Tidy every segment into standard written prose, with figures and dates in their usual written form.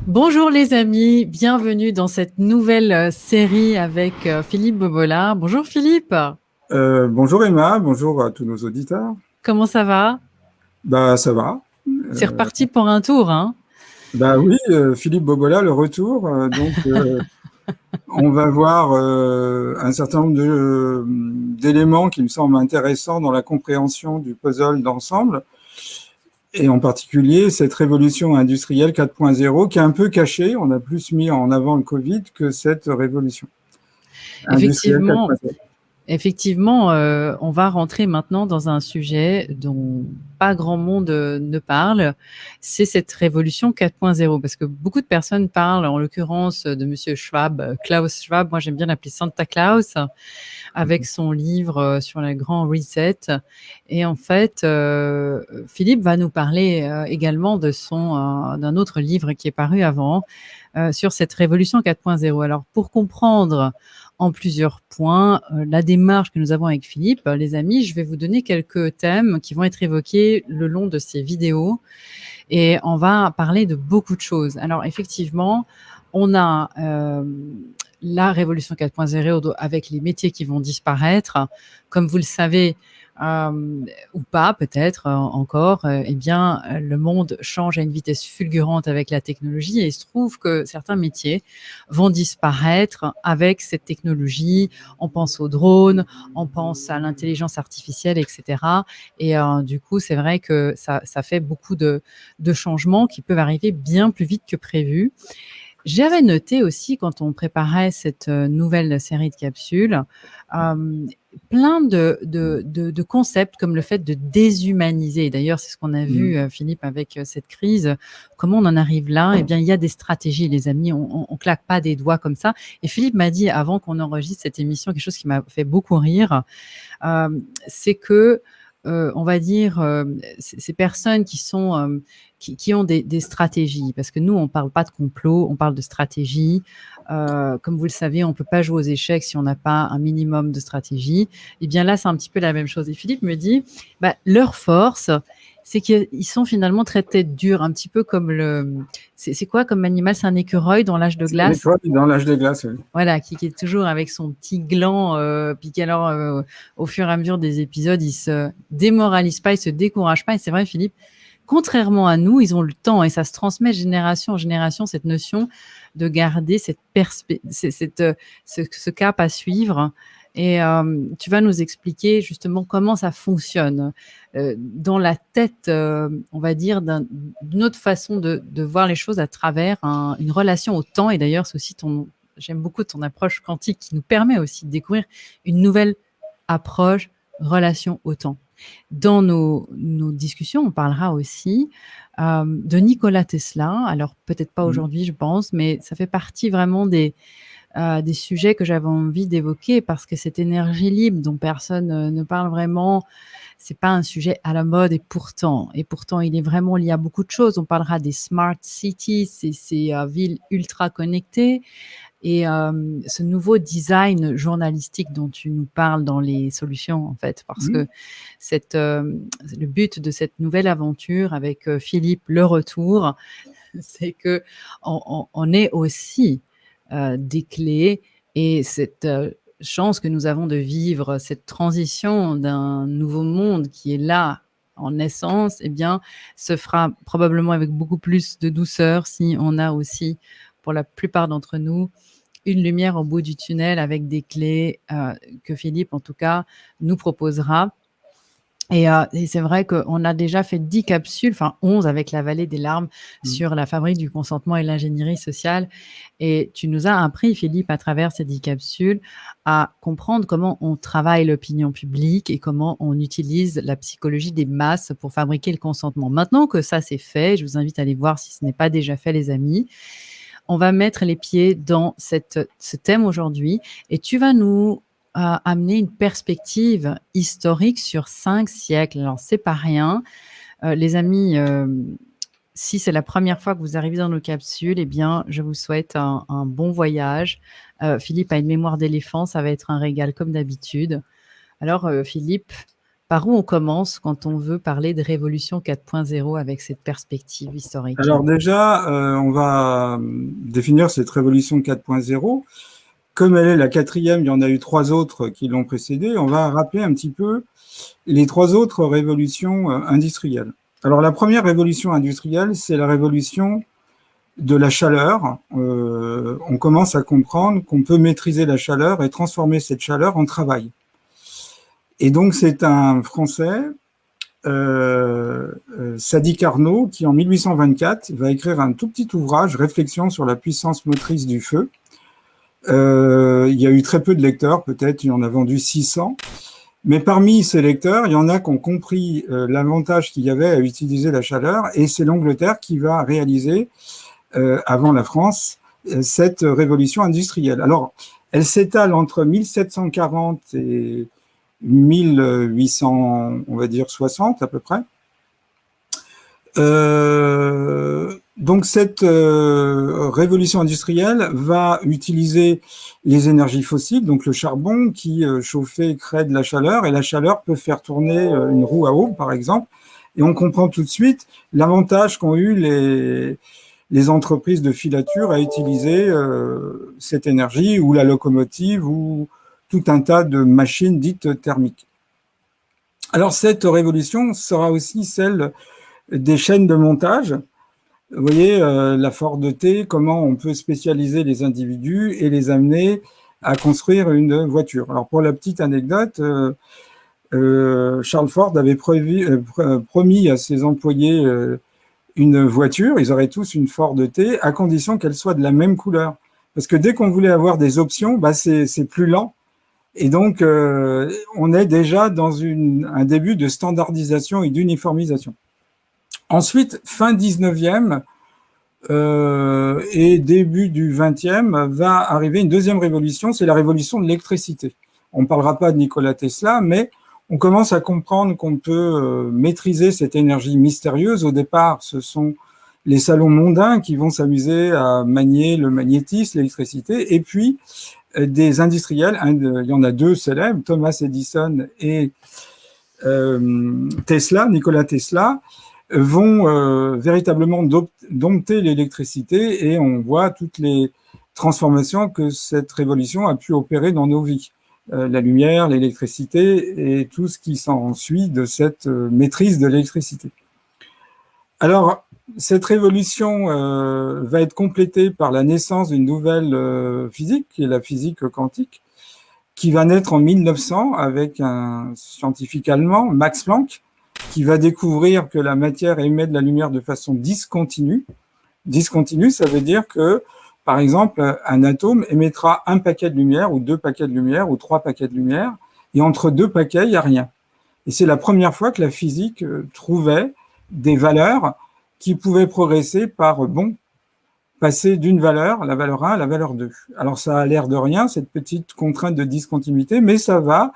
Bonjour les amis, bienvenue dans cette nouvelle série avec Philippe Bobola. Bonjour Philippe. Bonjour Emma, bonjour à tous nos auditeurs. Comment ça va? Ça va. C'est reparti pour un tour, hein? Oui, Philippe Bobola, le retour. On va voir un certain nombre d'éléments qui me semblent intéressants dans la compréhension du puzzle d'ensemble, et en particulier cette révolution industrielle 4.0 qui est un peu cachée. On a plus mis en avant le Covid que cette révolution industrielle Effectivement. 4.0. Effectivement, on va rentrer maintenant dans un sujet dont pas grand monde ne parle, c'est cette révolution 4.0. Parce que beaucoup de personnes parlent, en l'occurrence de Monsieur Schwab, Klaus Schwab, moi j'aime bien l'appeler Santa Claus, avec son livre sur le grand reset. Et en fait, Philippe va nous parler également de d'un autre livre qui est paru avant, sur cette révolution 4.0. Alors, pour comprendre en plusieurs points la démarche que nous avons avec Philippe, les amis, je vais vous donner quelques thèmes qui vont être évoqués le long de ces vidéos et on va parler de beaucoup de choses. Alors, effectivement, on a la révolution 4.0 avec les métiers qui vont disparaître. Comme vous le savez, ou pas peut-être encore, eh bien, le monde change à une vitesse fulgurante avec la technologie et il se trouve que certains métiers vont disparaître avec cette technologie. On pense aux drones, on pense à l'intelligence artificielle, etc. Et du coup, c'est vrai que ça fait beaucoup de changements qui peuvent arriver bien plus vite que prévu. J'avais noté aussi, quand on préparait cette nouvelle série de capsules, plein de concepts comme le fait de déshumaniser. D'ailleurs, c'est ce qu'on a vu, Philippe, avec cette crise. Comment on en arrive là? Eh bien, il y a des stratégies, les amis. On claque pas des doigts comme ça. Et Philippe m'a dit, avant qu'on enregistre cette émission, quelque chose qui m'a fait beaucoup rire, c'est que on va dire, ces personnes qui sont qui ont des stratégies, parce que nous, on parle pas de complot, on parle de stratégie. Comme vous le savez, on peut pas jouer aux échecs si on n'a pas un minimum de stratégie. Et bien là, c'est un petit peu la même chose. Et Philippe me dit, leur force, c'est qu'ils sont finalement très tête dure, un petit peu comme c'est quoi comme animal? C'est un écureuil dans l'âge de glace. Dans l'âge de glace, oui. Voilà, qui est toujours avec son petit gland, puis qu'alors, au fur et à mesure des épisodes, il se démoralise pas, il se décourage pas. Et c'est vrai, Philippe, contrairement à nous, ils ont le temps et ça se transmet de génération en génération, cette notion de garder cette ce cap à suivre. Et tu vas nous expliquer justement comment ça fonctionne dans la tête, on va dire, d'une autre façon de voir les choses à travers une relation au temps. Et d'ailleurs, c'est aussi j'aime beaucoup ton approche quantique qui nous permet aussi de découvrir une nouvelle approche, relation au temps. Dans nos discussions, on parlera aussi de Nikola Tesla. Alors, peut-être pas aujourd'hui, je pense, mais ça fait partie vraiment des sujets que j'avais envie d'évoquer parce que cette énergie libre dont personne ne parle vraiment, c'est pas un sujet à la mode et pourtant, il est vraiment lié à beaucoup de choses. On parlera des smart cities, ces villes ultra connectées. Et ce nouveau design journalistique dont tu nous parles dans les solutions, en fait, parce que le but de cette nouvelle aventure avec Philippe, le retour, c'est que on ait aussi des clés et cette chance que nous avons de vivre cette transition d'un nouveau monde qui est là en naissance, eh bien, se fera probablement avec beaucoup plus de douceur si on a aussi, pour la plupart d'entre nous, une lumière au bout du tunnel avec des clés que Philippe, en tout cas, nous proposera. Et c'est vrai qu'on a déjà fait 10 capsules, enfin 11 avec la vallée des larmes, sur la fabrique du consentement et l'ingénierie sociale. Et tu nous as appris, Philippe, à travers ces 10 capsules, à comprendre comment on travaille l'opinion publique et comment on utilise la psychologie des masses pour fabriquer le consentement. Maintenant que ça c'est fait, je vous invite à aller voir si ce n'est pas déjà fait, les amis. On va mettre les pieds dans ce thème aujourd'hui et tu vas nous amener une perspective historique sur 5 siècles. Alors, c'est pas rien. Les amis, si c'est la première fois que vous arrivez dans nos capsules, eh bien, je vous souhaite un bon voyage. Philippe a une mémoire d'éléphant, ça va être un régal comme d'habitude. Alors, Philippe, par où on commence quand on veut parler de Révolution 4.0 avec cette perspective historique? Alors déjà, on va définir cette révolution 4.0. Comme elle est la quatrième, il y en a eu 3 autres qui l'ont précédée. On va rappeler un petit peu les 3 autres révolutions industrielles. Alors la première révolution industrielle, c'est la révolution de la chaleur. On commence à comprendre qu'on peut maîtriser la chaleur et transformer cette chaleur en travail. Et donc c'est un Français, Sadi Carnot, qui en 1824 va écrire un tout petit ouvrage, Réflexion sur la puissance motrice du feu. Il y a eu très peu de lecteurs, peut-être il en a vendu 600. Mais parmi ces lecteurs, il y en a qui ont compris l'avantage qu'il y avait à utiliser la chaleur, et c'est l'Angleterre qui va réaliser, avant la France, cette révolution industrielle. Alors, elle s'étale entre 1740 et 1800, on va dire 60 à peu près. Donc cette révolution industrielle va utiliser les énergies fossiles, donc le charbon qui chauffait crée de la chaleur, et la chaleur peut faire tourner une roue à eau par exemple, et on comprend tout de suite l'avantage qu'ont eu les entreprises de filature à utiliser cette énergie, ou la locomotive, ou tout un tas de machines dites thermiques. Alors cette révolution sera aussi celle des chaînes de montage. Vous voyez, la Ford T, comment on peut spécialiser les individus et les amener à construire une voiture. Alors pour la petite anecdote, Charles Ford avait promis à ses employés une voiture, ils auraient tous une Ford T, à condition qu'elle soit de la même couleur. Parce que dès qu'on voulait avoir des options, bah c'est plus lent. Et donc, on est déjà dans un début de standardisation et d'uniformisation. Ensuite, fin 19e et début du 20e, va arriver une deuxième révolution, c'est la révolution de l'électricité. On ne parlera pas de Nikola Tesla, mais on commence à comprendre qu'on peut maîtriser cette énergie mystérieuse. Au départ, ce sont les salons mondains qui vont s'amuser à manier le magnétisme, l'électricité, et puis des industriels, il y en a 2 célèbres, Thomas Edison et Tesla, Nikola Tesla, vont véritablement dompter l'électricité, et on voit toutes les transformations que cette révolution a pu opérer dans nos vies. La lumière, l'électricité et tout ce qui s'ensuit de cette maîtrise de l'électricité. Alors, cette révolution va être complétée par la naissance d'une nouvelle physique, qui est la physique quantique, qui va naître en 1900 avec un scientifique allemand, Max Planck, qui va découvrir que la matière émet de la lumière de façon discontinue. Discontinue, ça veut dire que, par exemple, un atome émettra un paquet de lumière, ou 2 paquets de lumière, ou 3 paquets de lumière, et entre 2 paquets, il n'y a rien. Et c'est la première fois que la physique trouvait des valeurs qui pouvaient progresser par bond, passer d'une valeur, la valeur 1, à la valeur 2. Alors ça a l'air de rien, cette petite contrainte de discontinuité, mais ça va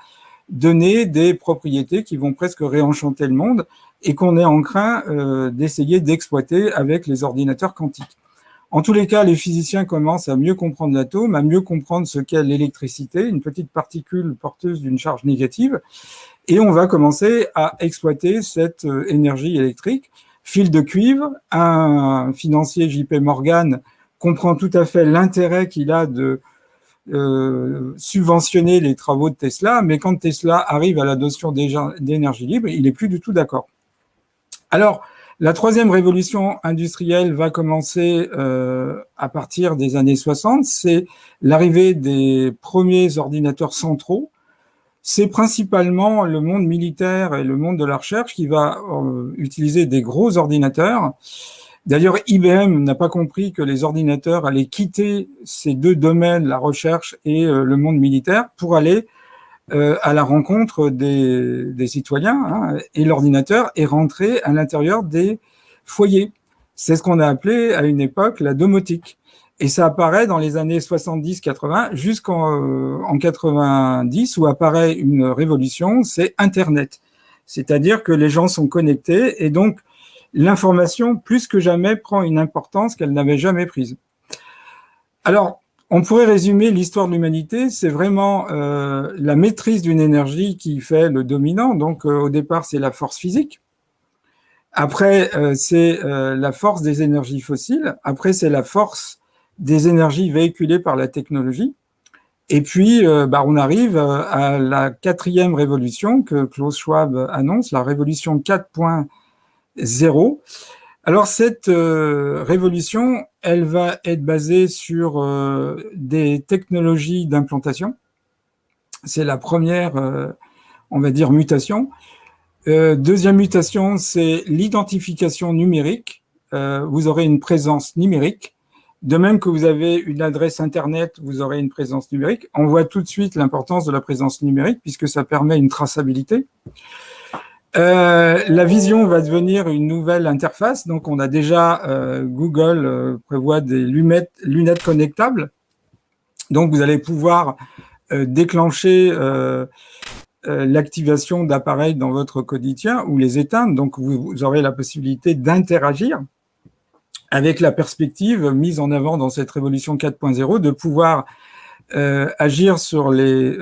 donner des propriétés qui vont presque réenchanter le monde, et qu'on est en train d'essayer d'exploiter avec les ordinateurs quantiques. En tous les cas, les physiciens commencent à mieux comprendre l'atome, à mieux comprendre ce qu'est l'électricité, une petite particule porteuse d'une charge négative, et on va commencer à exploiter cette énergie électrique. Fil de cuivre, un financier, JP Morgan, comprend tout à fait l'intérêt qu'il a de subventionner les travaux de Tesla, mais quand Tesla arrive à la notion d'énergie libre, il n'est plus du tout d'accord. Alors, la troisième révolution industrielle va commencer à partir des années 60, c'est l'arrivée des premiers ordinateurs centraux, C'est principalement le monde militaire et le monde de la recherche qui va utiliser des gros ordinateurs. D'ailleurs, IBM n'a pas compris que les ordinateurs allaient quitter ces deux domaines, la recherche et le monde militaire, pour aller à la rencontre des citoyens, hein, et l'ordinateur est rentré à l'intérieur des foyers. C'est ce qu'on a appelé à une époque la domotique. Et ça apparaît dans les années 70-80 jusqu'en 90 où apparaît une révolution, c'est Internet. C'est-à-dire que les gens sont connectés et donc l'information, plus que jamais, prend une importance qu'elle n'avait jamais prise. Alors, on pourrait résumer l'histoire de l'humanité, c'est vraiment la maîtrise d'une énergie qui fait le dominant. Donc, au départ, c'est la force physique. Après, c'est la force des énergies fossiles. Après, c'est la force des énergies véhiculées par la technologie. Et puis, on arrive à la 4e révolution que Klaus Schwab annonce, la révolution 4.0. Alors, cette révolution, elle va être basée sur des technologies d'implantation. C'est la première, on va dire, mutation. Deuxième mutation, c'est l'identification numérique. Vous aurez une présence numérique. De même que vous avez une adresse Internet, vous aurez une présence numérique. On voit tout de suite l'importance de la présence numérique puisque ça permet une traçabilité. La vision va devenir une nouvelle interface. Donc, on a déjà, Google prévoit des lunettes connectables. Donc, vous allez pouvoir déclencher l'activation d'appareils dans votre quotidien ou les éteindre. Donc, vous aurez la possibilité d'interagir avec la perspective mise en avant dans cette révolution 4.0 de pouvoir agir sur les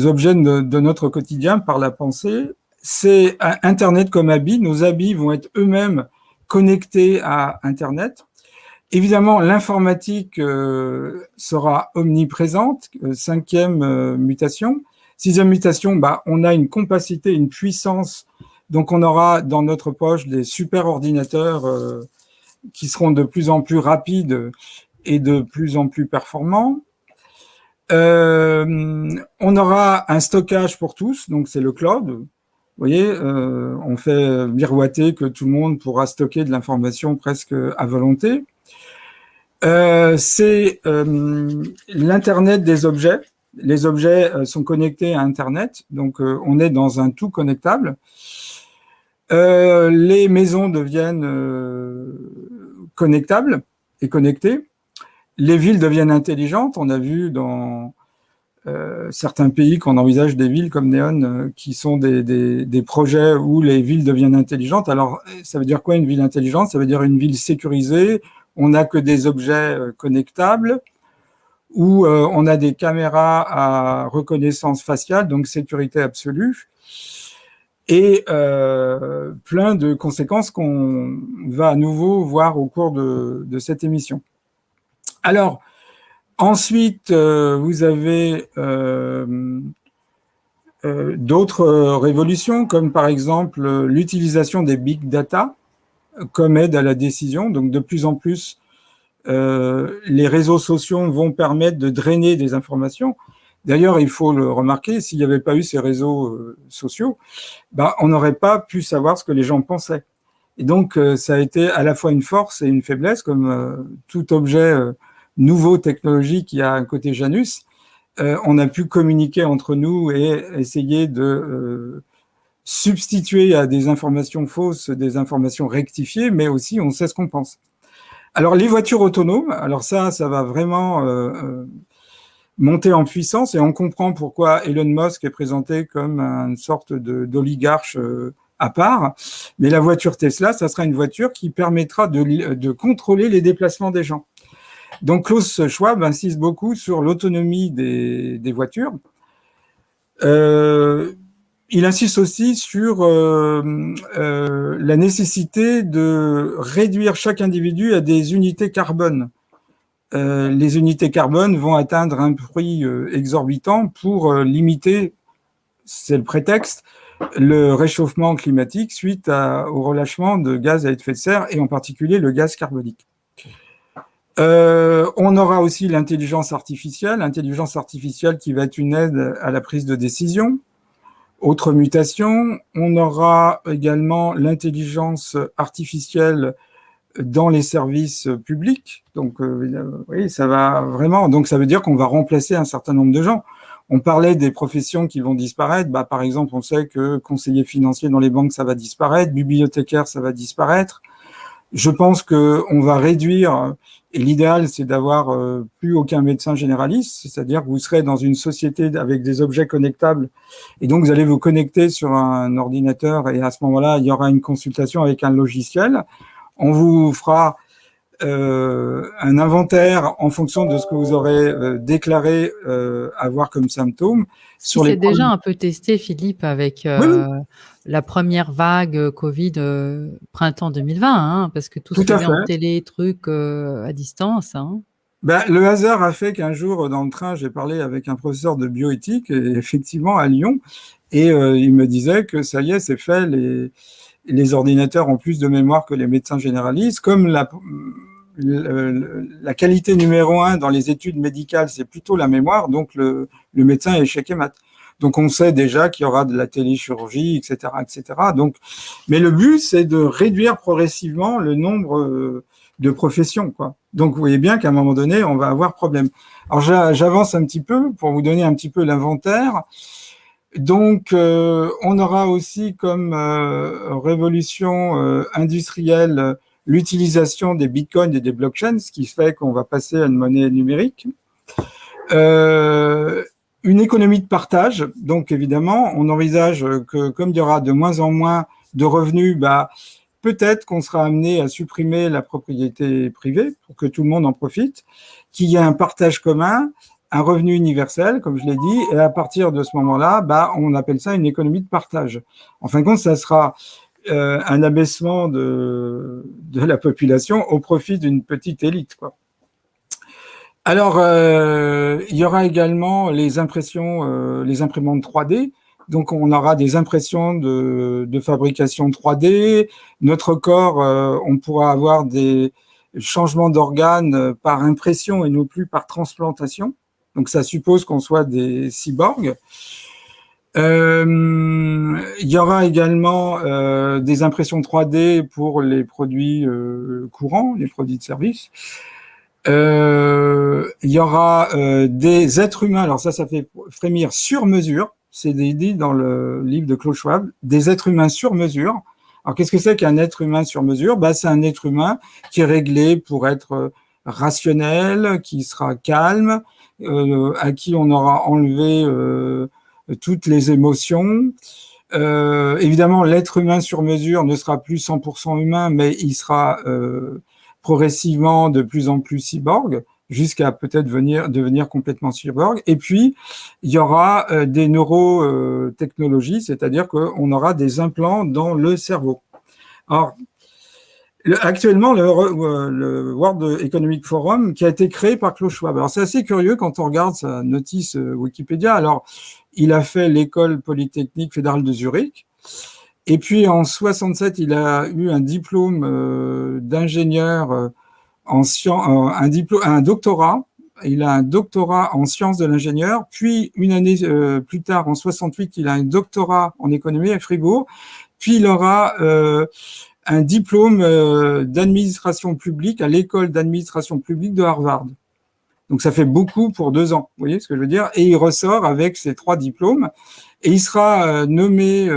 objets de notre quotidien par la pensée. C'est Internet comme habit. Nos habits vont être eux-mêmes connectés à Internet. Évidemment, l'informatique sera omniprésente, 5e mutation. 6e mutation, on a une capacité, une puissance. Donc, on aura dans notre poche des super ordinateurs qui seront de plus en plus rapides et de plus en plus performants. On aura un stockage pour tous, donc c'est le cloud. Vous voyez, on fait miroiter que tout le monde pourra stocker de l'information presque à volonté. C'est l'Internet des objets. Les objets sont connectés à Internet, donc on est dans un tout connectable. Les maisons deviennent connectables et connectées. Les villes deviennent intelligentes. On a vu dans certains pays qu'on envisage des villes comme Neon qui sont des projets où les villes deviennent intelligentes. Alors, ça veut dire quoi une ville intelligente? Ça veut dire une ville sécurisée. On n'a que des objets connectables, où on a des caméras à reconnaissance faciale, donc sécurité absolue, et plein de conséquences qu'on va à nouveau voir au cours de cette émission. Alors, ensuite, vous avez d'autres révolutions, comme par exemple l'utilisation des big data comme aide à la décision. Donc, de plus en plus, les réseaux sociaux vont permettre de drainer des informations. D'ailleurs, il faut le remarquer, s'il n'y avait pas eu ces réseaux sociaux, on n'aurait pas pu savoir ce que les gens pensaient. Et donc, ça a été à la fois une force et une faiblesse, comme tout objet nouveau technologique qui a un côté Janus. On a pu communiquer entre nous et essayer de substituer à des informations fausses des informations rectifiées, mais aussi on sait ce qu'on pense. Alors, les voitures autonomes, alors ça va vraiment monter en puissance et on comprend pourquoi Elon Musk est présenté comme une sorte d'oligarche à part. Mais la voiture Tesla, ça sera une voiture qui permettra de contrôler les déplacements des gens. Donc, Klaus Schwab insiste beaucoup sur l'autonomie des voitures. Il insiste aussi sur la nécessité de réduire chaque individu à des unités carbone. Les unités carbone vont atteindre un prix exorbitant pour limiter, c'est le prétexte, le réchauffement climatique suite au relâchement de gaz à effet de serre et en particulier le gaz carbonique. On aura aussi l'intelligence artificielle qui va être une aide à la prise de décision. Autre mutation, on aura également l'intelligence artificielle dans les services publics. Donc, oui, ça va vraiment. Donc, ça veut dire qu'on va remplacer un certain nombre de gens. On parlait des professions qui vont disparaître. Bah, par exemple, on sait que conseiller financier dans les banques, ça va disparaître. Bibliothécaire, ça va disparaître. Je pense qu'on va réduire, et l'idéal, c'est d'avoir plus aucun médecin généraliste, c'est-à-dire que vous serez dans une société avec des objets connectables, et donc vous allez vous connecter sur un ordinateur, et à ce moment-là, il y aura une consultation avec un logiciel. On vous fera un inventaire en fonction de ce que vous aurez déclaré avoir comme symptômes. Ce qui s'est déjà un peu testé, Philippe, avec Oui, oui, la première vague Covid printemps 2020, hein, parce que tout se tout à faisait en fait. télé, trucs à distance. Hein. Ben, le hasard a fait qu'un jour, dans le train, j'ai parlé avec un professeur de bioéthique, et effectivement à Lyon, et il me disait que ça y est, c'est fait, les ordinateurs ont plus de mémoire que les médecins généralistes. Comme la qualité numéro un dans les études médicales, c'est plutôt la mémoire, donc le médecin est échec et mat. Donc on sait déjà qu'il y aura de la téléchirurgie, etc., etc. Donc, mais le but, c'est de réduire progressivement le nombre de professions, quoi. Donc vous voyez bien qu'à un moment donné, on va avoir problème. Alors j'avance un petit peu pour vous donner un petit peu l'inventaire. Donc, on aura aussi comme révolution industrielle l'utilisation des bitcoins et des blockchains, ce qui fait qu'on va passer à une monnaie numérique. Une économie de partage, donc évidemment, on envisage que comme il y aura de moins en moins de revenus, bah, peut-être qu'on sera amené à supprimer la propriété privée pour que tout le monde en profite, qu'il y ait un partage commun, un revenu universel, comme je l'ai dit, et à partir de ce moment-là, bah, on appelle ça une économie de partage. En fin de compte, ça sera un abaissement de la population au profit d'une petite élite, quoi. Alors, il y aura également les impressions, les imprimantes 3D. Donc, on aura des impressions de fabrication 3D. Notre corps, on pourra avoir des changements d'organes par impression et non plus par transplantation. Donc, ça suppose qu'on soit des cyborgs. Il y aura également des impressions 3D pour les produits courants, les produits de service. Il y aura des êtres humains, alors ça fait frémir sur mesure, c'est dit dans le livre de Klaus Schwab, des êtres humains sur mesure. Alors qu'est-ce que c'est qu'un être humain sur mesure? Bah, c'est un être humain qui est réglé pour être rationnel, qui sera calme, à qui on aura enlevé toutes les émotions. Évidemment, l'être humain sur mesure ne sera plus 100% humain, mais il sera progressivement de plus en plus cyborg, jusqu'à peut-être devenir complètement cyborg. Et puis, il y aura des neurotechnologies, c'est-à-dire qu'on aura des implants dans le cerveau. Alors, actuellement, le World Economic Forum, qui a été créé par Klaus Schwab. Alors, c'est assez curieux quand on regarde sa notice Wikipédia. Alors, il a fait l'école polytechnique fédérale de Zurich. Et puis en 67, il a eu un diplôme d'ingénieur en sciences, un doctorat. Il a un doctorat en sciences de l'ingénieur. Puis une année plus tard, en 68, il a un doctorat en économie à Fribourg. Puis il aura un diplôme d'administration publique à l'école d'administration publique de Harvard. Donc ça fait beaucoup pour 2 ans, vous voyez ce que je veux dire? Et il ressort avec ses 3 diplômes et il sera nommé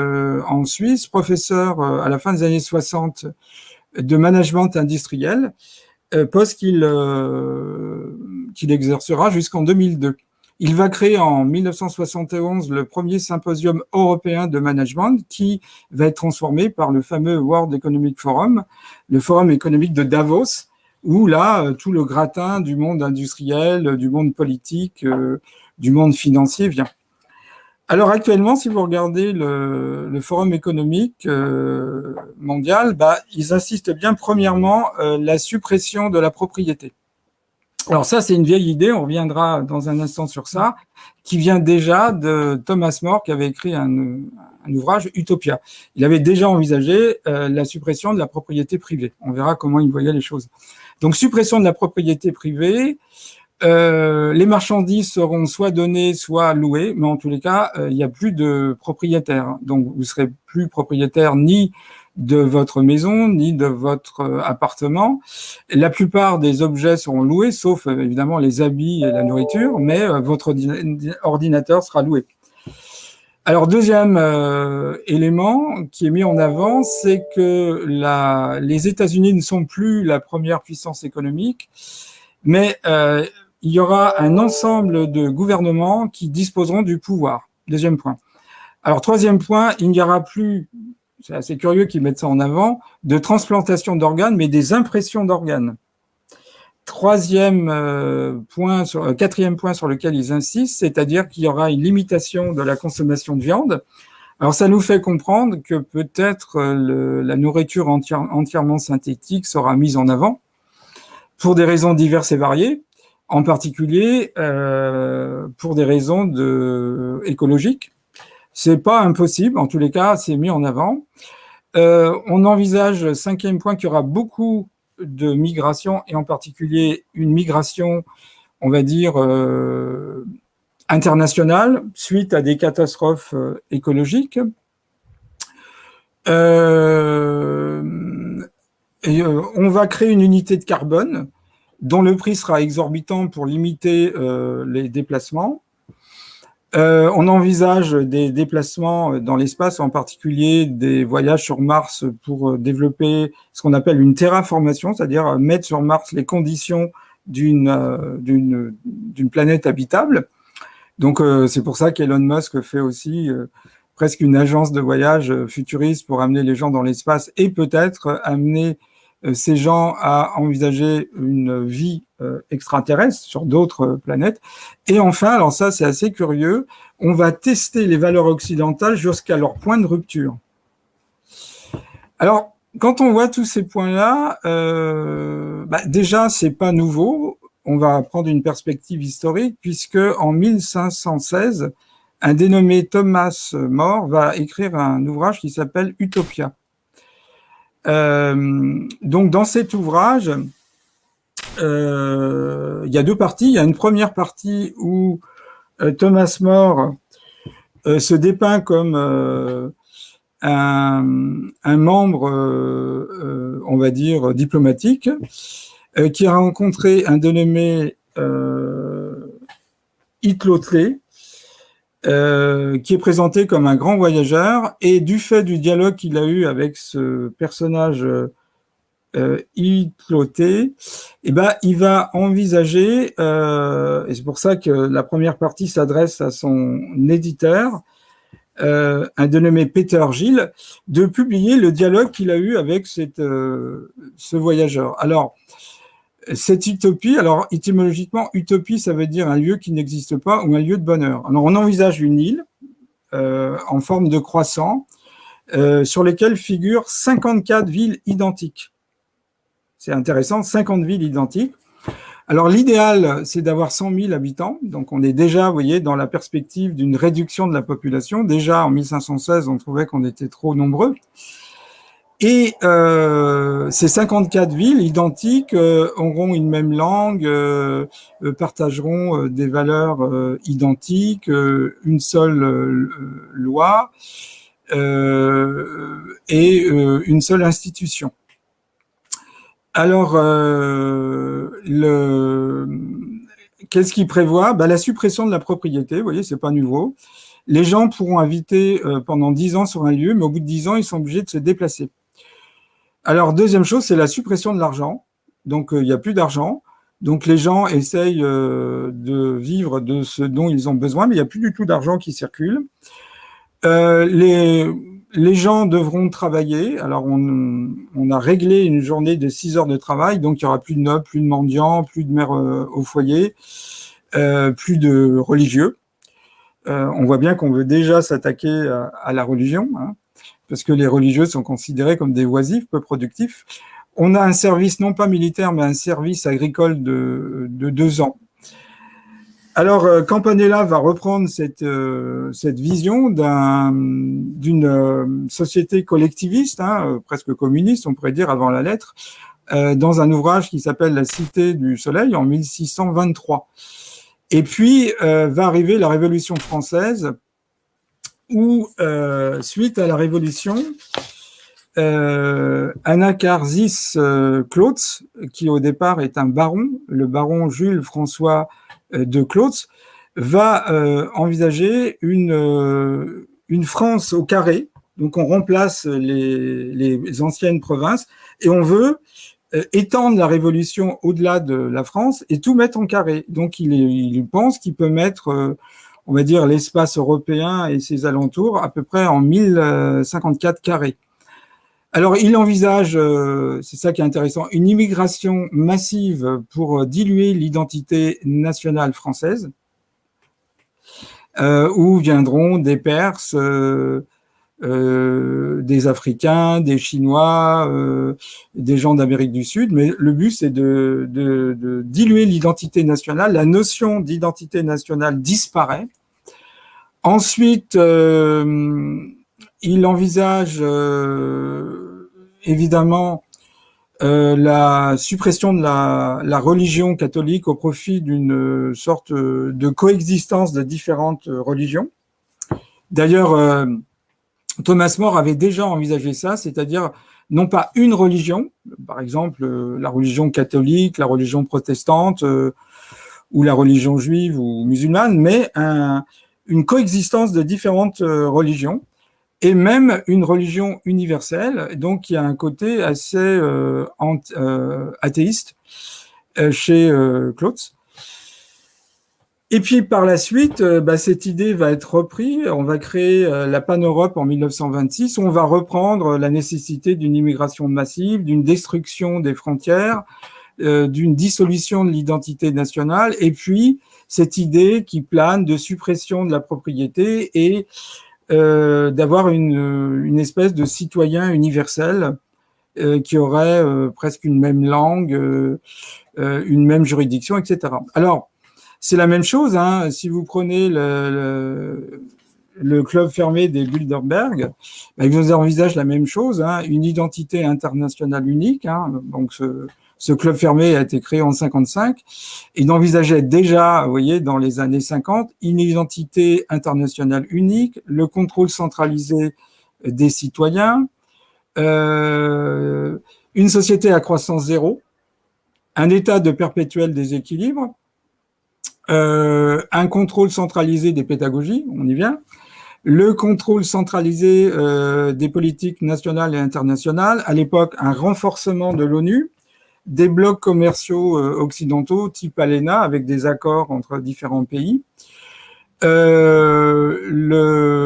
en Suisse professeur à la fin des années 60 de management industriel, poste qu'il exercera jusqu'en 2002. Il va créer en 1971 le premier symposium européen de management qui va être transformé par le fameux World Economic Forum, le forum économique de Davos, où là, tout le gratin du monde industriel, du monde politique, du monde financier vient. Alors actuellement, si vous regardez le forum économique mondial, bah, ils insistent bien premièrement la suppression de la propriété. Alors ça, c'est une vieille idée, on reviendra dans un instant sur ça, qui vient déjà de Thomas More, qui avait écrit un ouvrage, Utopia. Il avait déjà envisagé la suppression de la propriété privée. On verra comment il voyait les choses. Donc, suppression de la propriété privée, les marchandises seront soit données, soit louées, mais en tous les cas, il n'y a plus de propriétaire. Donc, vous serez plus propriétaire ni de votre maison, ni de votre appartement. La plupart des objets seront loués, sauf évidemment les habits et la nourriture, mais votre ordinateur sera loué. Alors, deuxième élément qui est mis en avant, c'est que les États-Unis ne sont plus la première puissance économique, mais il y aura un ensemble de gouvernements qui disposeront du pouvoir. Deuxième point. Alors, troisième point, il n'y aura plus, c'est assez curieux qu'ils mettent ça en avant, de transplantation d'organes, mais des impressions d'organes. Quatrième point sur lequel ils insistent, c'est-à-dire qu'il y aura une limitation de la consommation de viande. Alors, ça nous fait comprendre que peut-être la nourriture entièrement synthétique sera mise en avant pour des raisons diverses et variées, en particulier pour des raisons écologiques. C'est pas impossible, en tous les cas, c'est mis en avant. On envisage, cinquième point, qu'il y aura beaucoup de migration, et en particulier une migration, on va dire, internationale, suite à des catastrophes écologiques. On va créer une unité de carbone dont le prix sera exorbitant pour limiter les déplacements. On envisage des déplacements dans l'espace, en particulier des voyages sur Mars pour développer ce qu'on appelle une terraformation, c'est-à-dire mettre sur Mars les conditions d'une planète habitable. Donc, c'est pour ça qu'Elon Musk fait aussi presque une agence de voyage futuriste pour amener les gens dans l'espace et peut-être amener ces gens à envisager une vie extraterrestre sur d'autres planètes. Et enfin, alors ça c'est assez curieux, on va tester les valeurs occidentales jusqu'à leur point de rupture. Alors, quand on voit tous ces points-là, déjà c'est pas nouveau. On va prendre une perspective historique puisque en 1516, un dénommé Thomas More va écrire un ouvrage qui s'appelle Utopia. Donc, dans cet ouvrage, il y a deux parties. Il y a une première partie où Thomas More se dépeint comme un membre, on va dire, diplomatique, qui a rencontré un dénommé Hitlotley, qui est présenté comme un grand voyageur, et du fait du dialogue qu'il a eu avec ce personnage Hitlotley, il va envisager, et c'est pour ça que la première partie s'adresse à son éditeur, un dénommé Peter Gill, de publier le dialogue qu'il a eu avec ce voyageur. Alors, cette utopie, alors étymologiquement, utopie, ça veut dire un lieu qui n'existe pas ou un lieu de bonheur. Alors, on envisage une île en forme de croissant sur lesquelles figurent 54 villes identiques. C'est intéressant, 50 villes identiques. Alors, l'idéal, c'est d'avoir 100 000 habitants. Donc, on est déjà, vous voyez, dans la perspective d'une réduction de la population. Déjà, en 1516, on trouvait qu'on était trop nombreux. Et ces 54 villes identiques auront une même langue, partageront des valeurs identiques, une seule loi et une seule institution. Alors, qu'est-ce qu'il prévoit ? La suppression de la propriété, vous voyez, c'est pas nouveau. Les gens pourront habiter pendant 10 ans sur un lieu, mais au bout de 10 ans, ils sont obligés de se déplacer. Alors, deuxième chose, c'est la suppression de l'argent. Donc, il n'y a plus d'argent. Donc, les gens essayent de vivre de ce dont ils ont besoin, mais il n'y a plus du tout d'argent qui circule. Les gens devront travailler. Alors, on a réglé une journée de 6 heures de travail, donc il n'y aura plus de nobles, plus de mendiants, plus de mères au foyer, plus de religieux. On voit bien qu'on veut déjà s'attaquer à la religion, hein, parce que les religieux sont considérés comme des oisifs peu productifs. on a un service non pas militaire, mais un service agricole de 2 ans. Alors, Campanella va reprendre cette vision d'une société collectiviste, presque communiste, on pourrait dire, avant la lettre, dans un ouvrage qui s'appelle La Cité du Soleil en 1623. Et puis, va arriver la Révolution française, où, suite à la Révolution, Anacharsis Clotz, qui au départ est un baron, le baron Jules François de Clotz, va envisager une France au carré. Donc on remplace les anciennes provinces et on veut étendre la Révolution au-delà de la France et tout mettre en carré. Donc il pense qu'il peut mettre, on va dire, l'espace européen et ses alentours à peu près en 1054 carrés. Alors, il envisage, c'est ça qui est intéressant, une immigration massive pour diluer l'identité nationale française, où viendront des Perses, des Africains, des Chinois, des gens d'Amérique du Sud. Mais le but, c'est de diluer l'identité nationale. La notion d'identité nationale disparaît. Ensuite, il envisage évidemment la suppression de la religion catholique au profit d'une sorte de coexistence de différentes religions. D'ailleurs, Thomas More avait déjà envisagé ça, c'est-à-dire non pas une religion, par exemple la religion catholique, la religion protestante ou la religion juive ou musulmane, mais une coexistence de différentes religions et même une religion universelle, donc qui a un côté assez athéiste chez Klotz. Et puis par la suite, cette idée va être reprise. On va créer la Pan-Europe en 1926. On va reprendre la nécessité d'une immigration massive, d'une destruction des frontières, d'une dissolution de l'identité nationale, et puis cette idée qui plane de suppression de la propriété et d'avoir une espèce de citoyen universel qui aurait presque une même langue, une même juridiction, etc. Alors, c'est la même chose, si vous prenez le club fermé des Bilderberg, ils vous envisagent la même chose, une identité internationale unique. Donc, ce club fermé a été créé en 1955. Il envisageait déjà, vous voyez, dans les années 50, une identité internationale unique, le contrôle centralisé des citoyens, une société à croissance zéro, un état de perpétuel déséquilibre, un contrôle centralisé des pédagogies, on y vient, le contrôle centralisé des politiques nationales et internationales, à l'époque un renforcement de l'ONU, des blocs commerciaux occidentaux type ALENA avec des accords entre différents pays,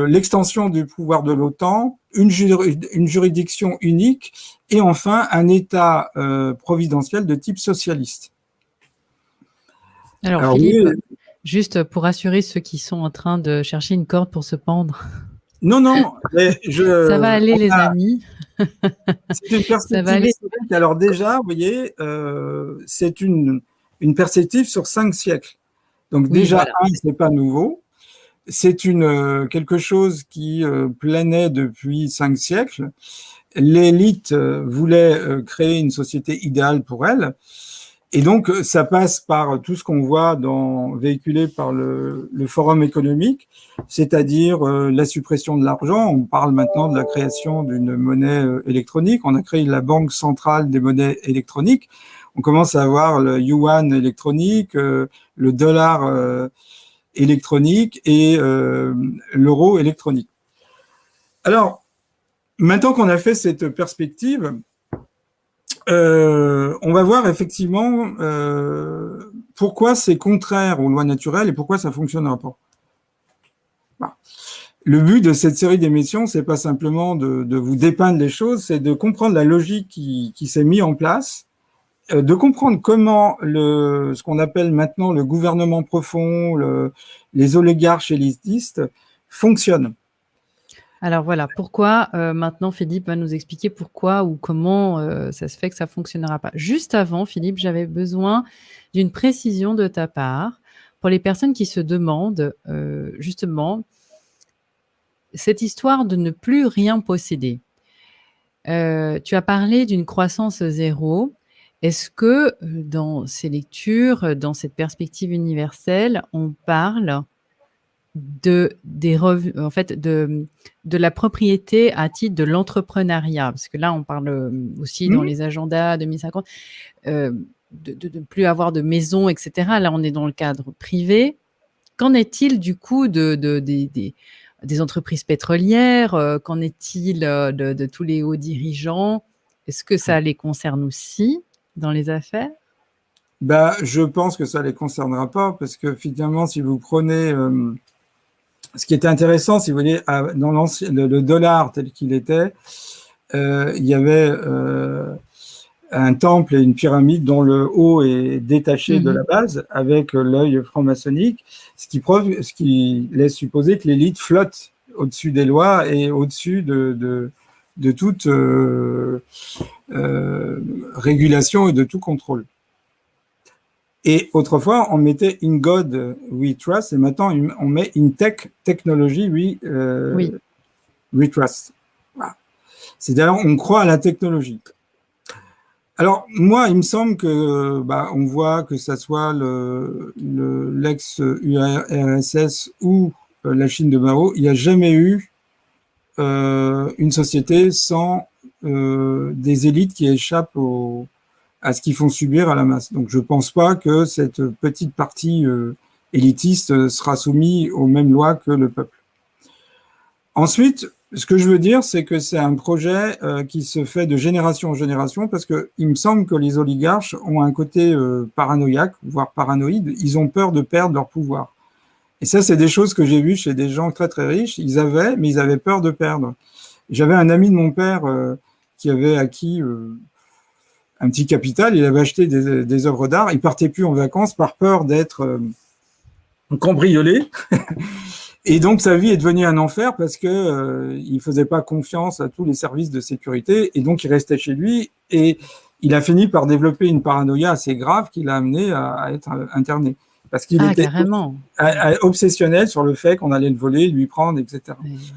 l'extension du pouvoir de l'OTAN, une juridiction unique et enfin un État providentiel de type socialiste. Alors Philippe, oui, juste pour rassurer ceux qui sont en train de chercher une corde pour se pendre. Non, mais ça va aller les amis. C'est une perspective historique. Alors déjà, vous voyez, c'est une perspective sur 5 siècles. Donc oui, déjà, voilà. C'est pas nouveau. C'est quelque chose qui planait depuis 5 siècles. L'élite voulait créer une société idéale pour elle. Et donc, ça passe par tout ce qu'on voit véhiculé par le Forum économique, c'est-à-dire la suppression de l'argent. On parle maintenant de la création d'une monnaie électronique. On a créé la Banque centrale des monnaies électroniques. On commence à avoir le yuan électronique, le dollar électronique et l'euro électronique. Alors, maintenant qu'on a fait cette perspective, on va voir effectivement pourquoi c'est contraire aux lois naturelles et pourquoi ça ne fonctionnera pas. Voilà. Le but de cette série d'émissions, c'est pas simplement de vous dépeindre les choses, c'est de comprendre la logique qui s'est mise en place, de comprendre comment ce qu'on appelle maintenant le gouvernement profond, les oligarches élitistes fonctionnent. Alors voilà, pourquoi maintenant Philippe va nous expliquer pourquoi ou comment ça se fait que ça fonctionnera pas. Juste avant, Philippe, j'avais besoin d'une précision de ta part pour les personnes qui se demandent justement cette histoire de ne plus rien posséder. Tu as parlé d'une croissance zéro. Est-ce que dans ces lectures, dans cette perspective universelle, on parle en fait, de la propriété à titre de l'entrepreneuriat? Parce que là, on parle aussi dans les agendas 2050 de ne plus avoir de maison, etc. Là, on est dans le cadre privé. Qu'en est-il du coup des entreprises pétrolières? Qu'en est-il de tous les hauts dirigeants? Est-ce que ça les concerne aussi dans les affaires? Je pense que ça ne les concernera pas, parce que finalement, si vous prenez ce qui était intéressant, si vous voulez, dans le dollar tel qu'il était, il y avait un temple et une pyramide dont le haut est détaché de la base avec l'œil franc-maçonnique, ce qui laisse supposer que l'élite flotte au-dessus des lois et au-dessus de toute régulation et de tout contrôle. Et autrefois, on mettait in God we trust, et maintenant on met in technology we trust. Voilà. C'est-à-dire, on croit à la technologie. Alors, moi, il me semble que, on voit que ça soit l'ex-URSS ou la Chine de Mao, il n'y a jamais eu une société sans des élites qui échappent à ce qu'ils font subir à la masse. Donc, je ne pense pas que cette petite partie élitiste sera soumise aux mêmes lois que le peuple. Ensuite, ce que je veux dire, c'est que c'est un projet qui se fait de génération en génération, parce que il me semble que les oligarches ont un côté paranoïaque, voire paranoïde. Ils ont peur de perdre leur pouvoir. Et ça, c'est des choses que j'ai vues chez des gens très très riches. Mais ils avaient peur de perdre. J'avais un ami de mon père qui avait acquis un petit capital. Il avait acheté des œuvres d'art. Il partait plus en vacances par peur d'être cambriolé. Et donc, sa vie est devenue un enfer parce que il faisait pas confiance à tous les services de sécurité, et donc il restait chez lui, et il a fini par développer une paranoïa assez grave qui l'a amené à être interné. Parce qu'il était obsessionnel sur le fait qu'on allait le voler, lui prendre, etc. Oui.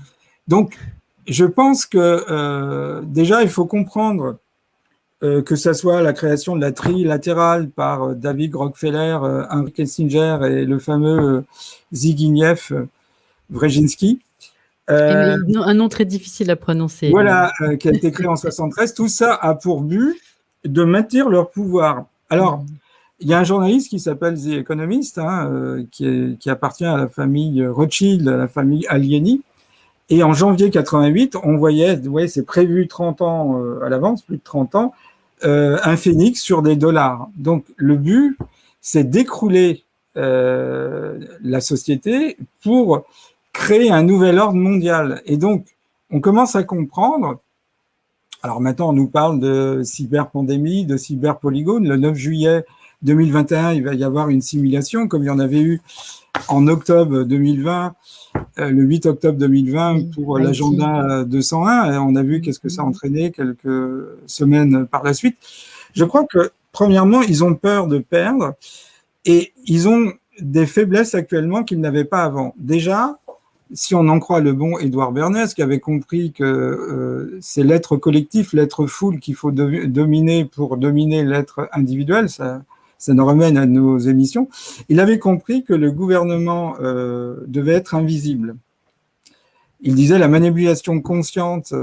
Donc, je pense que déjà, il faut comprendre que ça soit la création de la trilatérale par David Rockefeller, Henry Kissinger et le fameux Zbigniew Brzezinski. Un nom très difficile à prononcer. Voilà, qui a été créé en 1973. Tout ça a pour but de maintenir leur pouvoir. Alors, il y a un journaliste qui s'appelle The Economist, qui appartient à la famille Rothschild, à la famille Alieni. Et en janvier 88, on voyait, c'est prévu 30 ans à l'avance, plus de 30 ans, un phénix sur des dollars. Donc, le but, c'est d'écrouler la société pour créer un nouvel ordre mondial. Et donc, on commence à comprendre. Alors maintenant, on nous parle de cyberpandémie, de cyberpolygone. Le 9 juillet 2021, il va y avoir une simulation, comme il y en avait eu en octobre 2020, le 8 octobre 2020 pour l'agenda 201. Et on a vu qu'est-ce que ça a entraîné quelques semaines par la suite. Je crois que, premièrement, ils ont peur de perdre, et ils ont des faiblesses actuellement qu'ils n'avaient pas avant. Déjà, si on en croit le bon Édouard Bernays, qui avait compris que c'est l'être collectif, l'être foule qu'il faut dominer pour dominer l'être individuel, ça nous ramène à nos émissions, il avait compris que le gouvernement devait être invisible. Il disait la manipulation consciente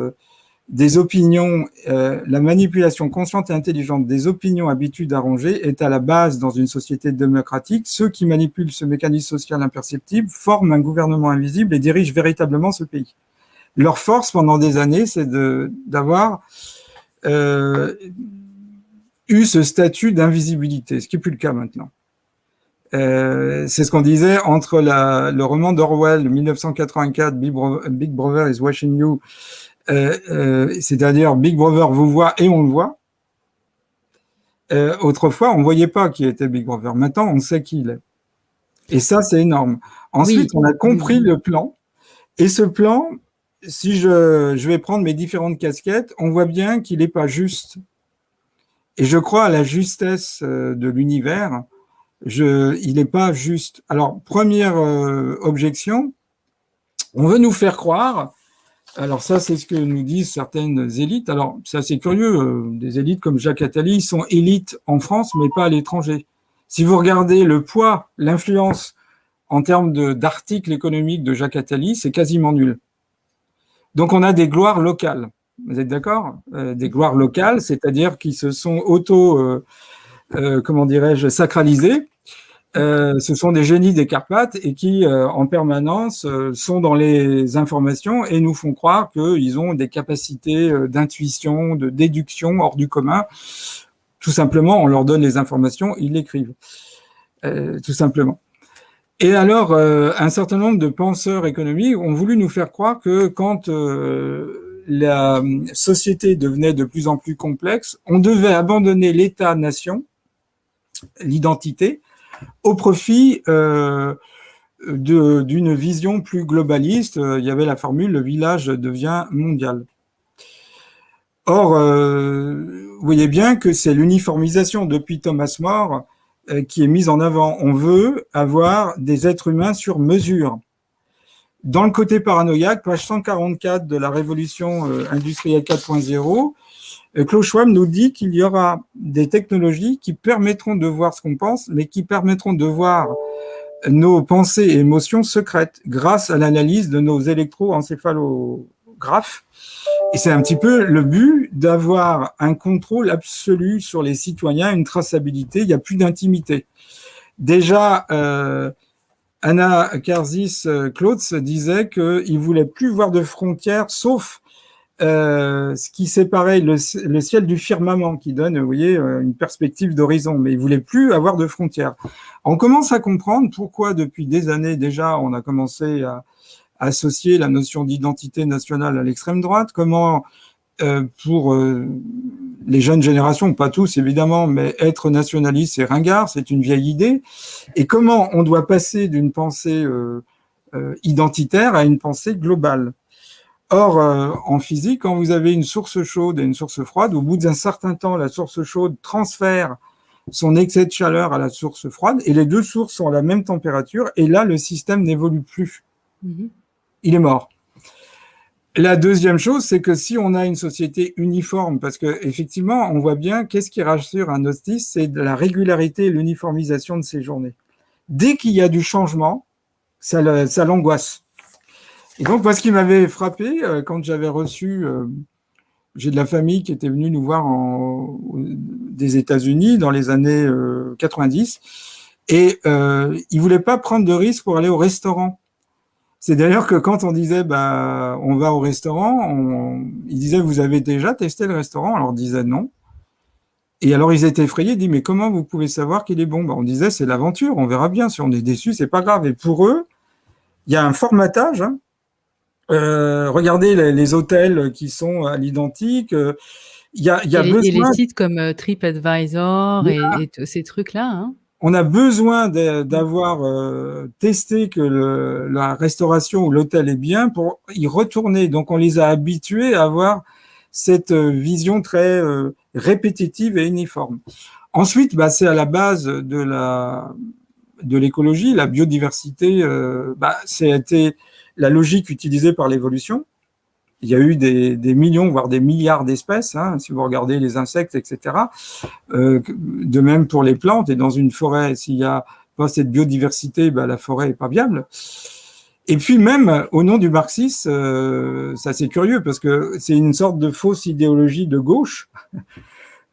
des opinions, la manipulation consciente et intelligente des opinions, habitudes arrangées est à la base dans une société démocratique. Ceux qui manipulent ce mécanisme social imperceptible forment un gouvernement invisible et dirigent véritablement ce pays. Leur force pendant des années, c'est d'avoir eu ce statut d'invisibilité, ce qui n'est plus le cas maintenant. C'est ce qu'on disait entre le roman d'Orwell, 1984, Big Brother is watching you, c'est-à-dire Big Brother vous voit et on le voit. Autrefois, on ne voyait pas qui était Big Brother. Maintenant, on sait qui il est. Et ça, c'est énorme. Ensuite, on a compris le plan. Et ce plan, si je vais prendre mes différentes casquettes, on voit bien qu'il n'est pas juste. Et je crois à la justesse de l'univers. Il n'est pas juste. Alors, première objection, on veut nous faire croire. Alors ça, c'est ce que nous disent certaines élites. Alors, c'est assez curieux. Des élites comme Jacques Attali sont élites en France, mais pas à l'étranger. Si vous regardez le poids, l'influence en termes d'articles économiques de Jacques Attali, c'est quasiment nul. Donc, on a des gloires locales. Vous êtes d'accord? Des gloires locales, c'est-à-dire qui se sont comment dirais-je, sacralisées. Ce sont des génies des Carpates et qui, en permanence, sont dans les informations et nous font croire qu'ils ont des capacités d'intuition, de déduction hors du commun. Tout simplement, on leur donne les informations, ils l'écrivent. Tout simplement. Et alors, un certain nombre de penseurs économiques ont voulu nous faire croire que quand la société devenait de plus en plus complexe, on devait abandonner l'État-nation, l'identité, au profit d'une vision plus globaliste. Il y avait la formule « le village devient mondial ». Or, vous voyez bien que c'est l'uniformisation depuis Thomas More qui est mise en avant. On veut avoir des êtres humains sur mesure. Dans le côté paranoïaque, page 144 de la révolution industrielle 4.0, Klaus Schwab nous dit qu'il y aura des technologies qui permettront de voir ce qu'on pense, mais qui permettront de voir nos pensées et émotions secrètes grâce à l'analyse de nos électroencéphalographes. Et c'est un petit peu le but d'avoir un contrôle absolu sur les citoyens, une traçabilité, il n'y a plus d'intimité. Déjà, Anna Karzis-Klotz disait qu'il ne voulait plus voir de frontières, sauf ce qui séparait le ciel du firmament, qui donne, vous voyez, une perspective d'horizon, mais il ne voulait plus avoir de frontières. On commence à comprendre pourquoi, depuis des années déjà, on a commencé à associer la notion d'identité nationale à l'extrême droite, comment, pour les jeunes générations, pas tous évidemment, mais être nationaliste, c'est ringard, c'est une vieille idée, et comment on doit passer d'une pensée identitaire à une pensée globale. Or, en physique, quand vous avez une source chaude et une source froide, au bout d'un certain temps, la source chaude transfère son excès de chaleur à la source froide, et les deux sources sont à la même température, et là, le système n'évolue plus. Il est mort. La deuxième chose, c'est que si on a une société uniforme, parce qu'effectivement, on voit bien qu'est-ce qui rassure un autiste, c'est de la régularité et l'uniformisation de ses journées. Dès qu'il y a du changement, ça l'angoisse. Et donc, moi, ce qui m'avait frappé, quand j'avais reçu, j'ai de la famille qui était venue nous voir des États-Unis dans les années 90, et ils ne voulaient pas prendre de risques pour aller au restaurant. C'est d'ailleurs que quand on disait on va au restaurant, ils disaient vous avez déjà testé le restaurant? On leur disait non. Et alors ils étaient effrayés, ils disaient mais comment vous pouvez savoir qu'il est bon? On disait c'est l'aventure, on verra bien. Si on est déçu, c'est pas grave. Et pour eux, il y a un formatage. Regardez les hôtels qui sont à l'identique. Il y a besoin. Et les sites comme TripAdvisor et ces trucs-là. Hein. On a besoin d'avoir testé que la restauration ou l'hôtel est bien pour y retourner. Donc, on les a habitués à avoir cette vision très répétitive et uniforme. Ensuite, c'est à la base de l'écologie, la biodiversité. C'était la logique utilisée par l'évolution. Il y a eu des millions, voire des milliards d'espèces, hein, si vous regardez les insectes, etc. De même pour les plantes. Et dans une forêt, s'il n'y a pas cette biodiversité, la forêt n'est pas viable. Et puis même, au nom du marxisme, ça c'est curieux, parce que c'est une sorte de fausse idéologie de gauche,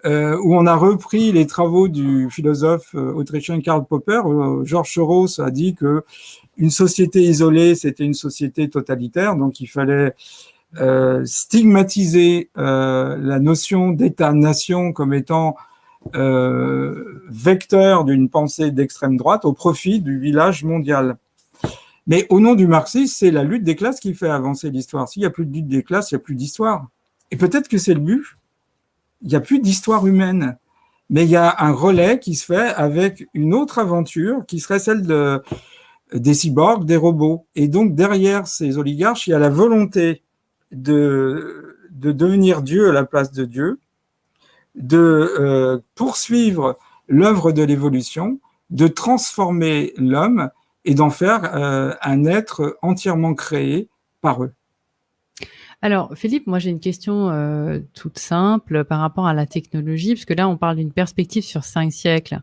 où on a repris les travaux du philosophe autrichien Karl Popper. Georges Soros a dit que une société isolée, c'était une société totalitaire, donc il fallait stigmatiser la notion d'État-nation comme étant vecteur d'une pensée d'extrême droite au profit du village mondial. Mais au nom du marxisme, c'est la lutte des classes qui fait avancer l'histoire. S'il n'y a plus de lutte des classes, il n'y a plus d'histoire. Et peut-être que c'est le but. Il n'y a plus d'histoire humaine. Mais il y a un relais qui se fait avec une autre aventure qui serait celle des cyborgs, des robots. Et donc, derrière ces oligarches, il y a la volonté de devenir Dieu à la place de Dieu, de poursuivre l'œuvre de l'évolution, de transformer l'homme et d'en faire un être entièrement créé par eux. Alors, Philippe, moi j'ai une question toute simple par rapport à la technologie, parce que là on parle d'une perspective sur 5 siècles.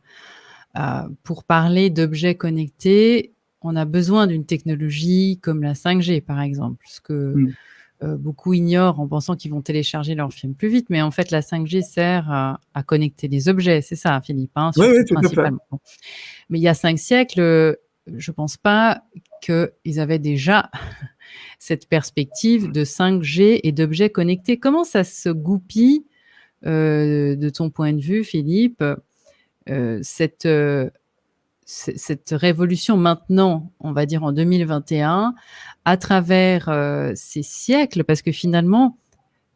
Pour parler d'objets connectés, on a besoin d'une technologie comme la 5G, par exemple, ce que beaucoup ignorent en pensant qu'ils vont télécharger leurs films plus vite. Mais en fait, la 5G sert à connecter les objets. C'est ça, Philippe, hein, Oui, surtout, oui, tout à fait. principalement. Mais il y a 5 siècles, je ne pense pas qu'ils avaient déjà cette perspective de 5G et d'objets connectés. Comment ça se goupille, de ton point de vue, Philippe, cette révolution maintenant, on va dire en 2021, à travers ces siècles, parce que finalement,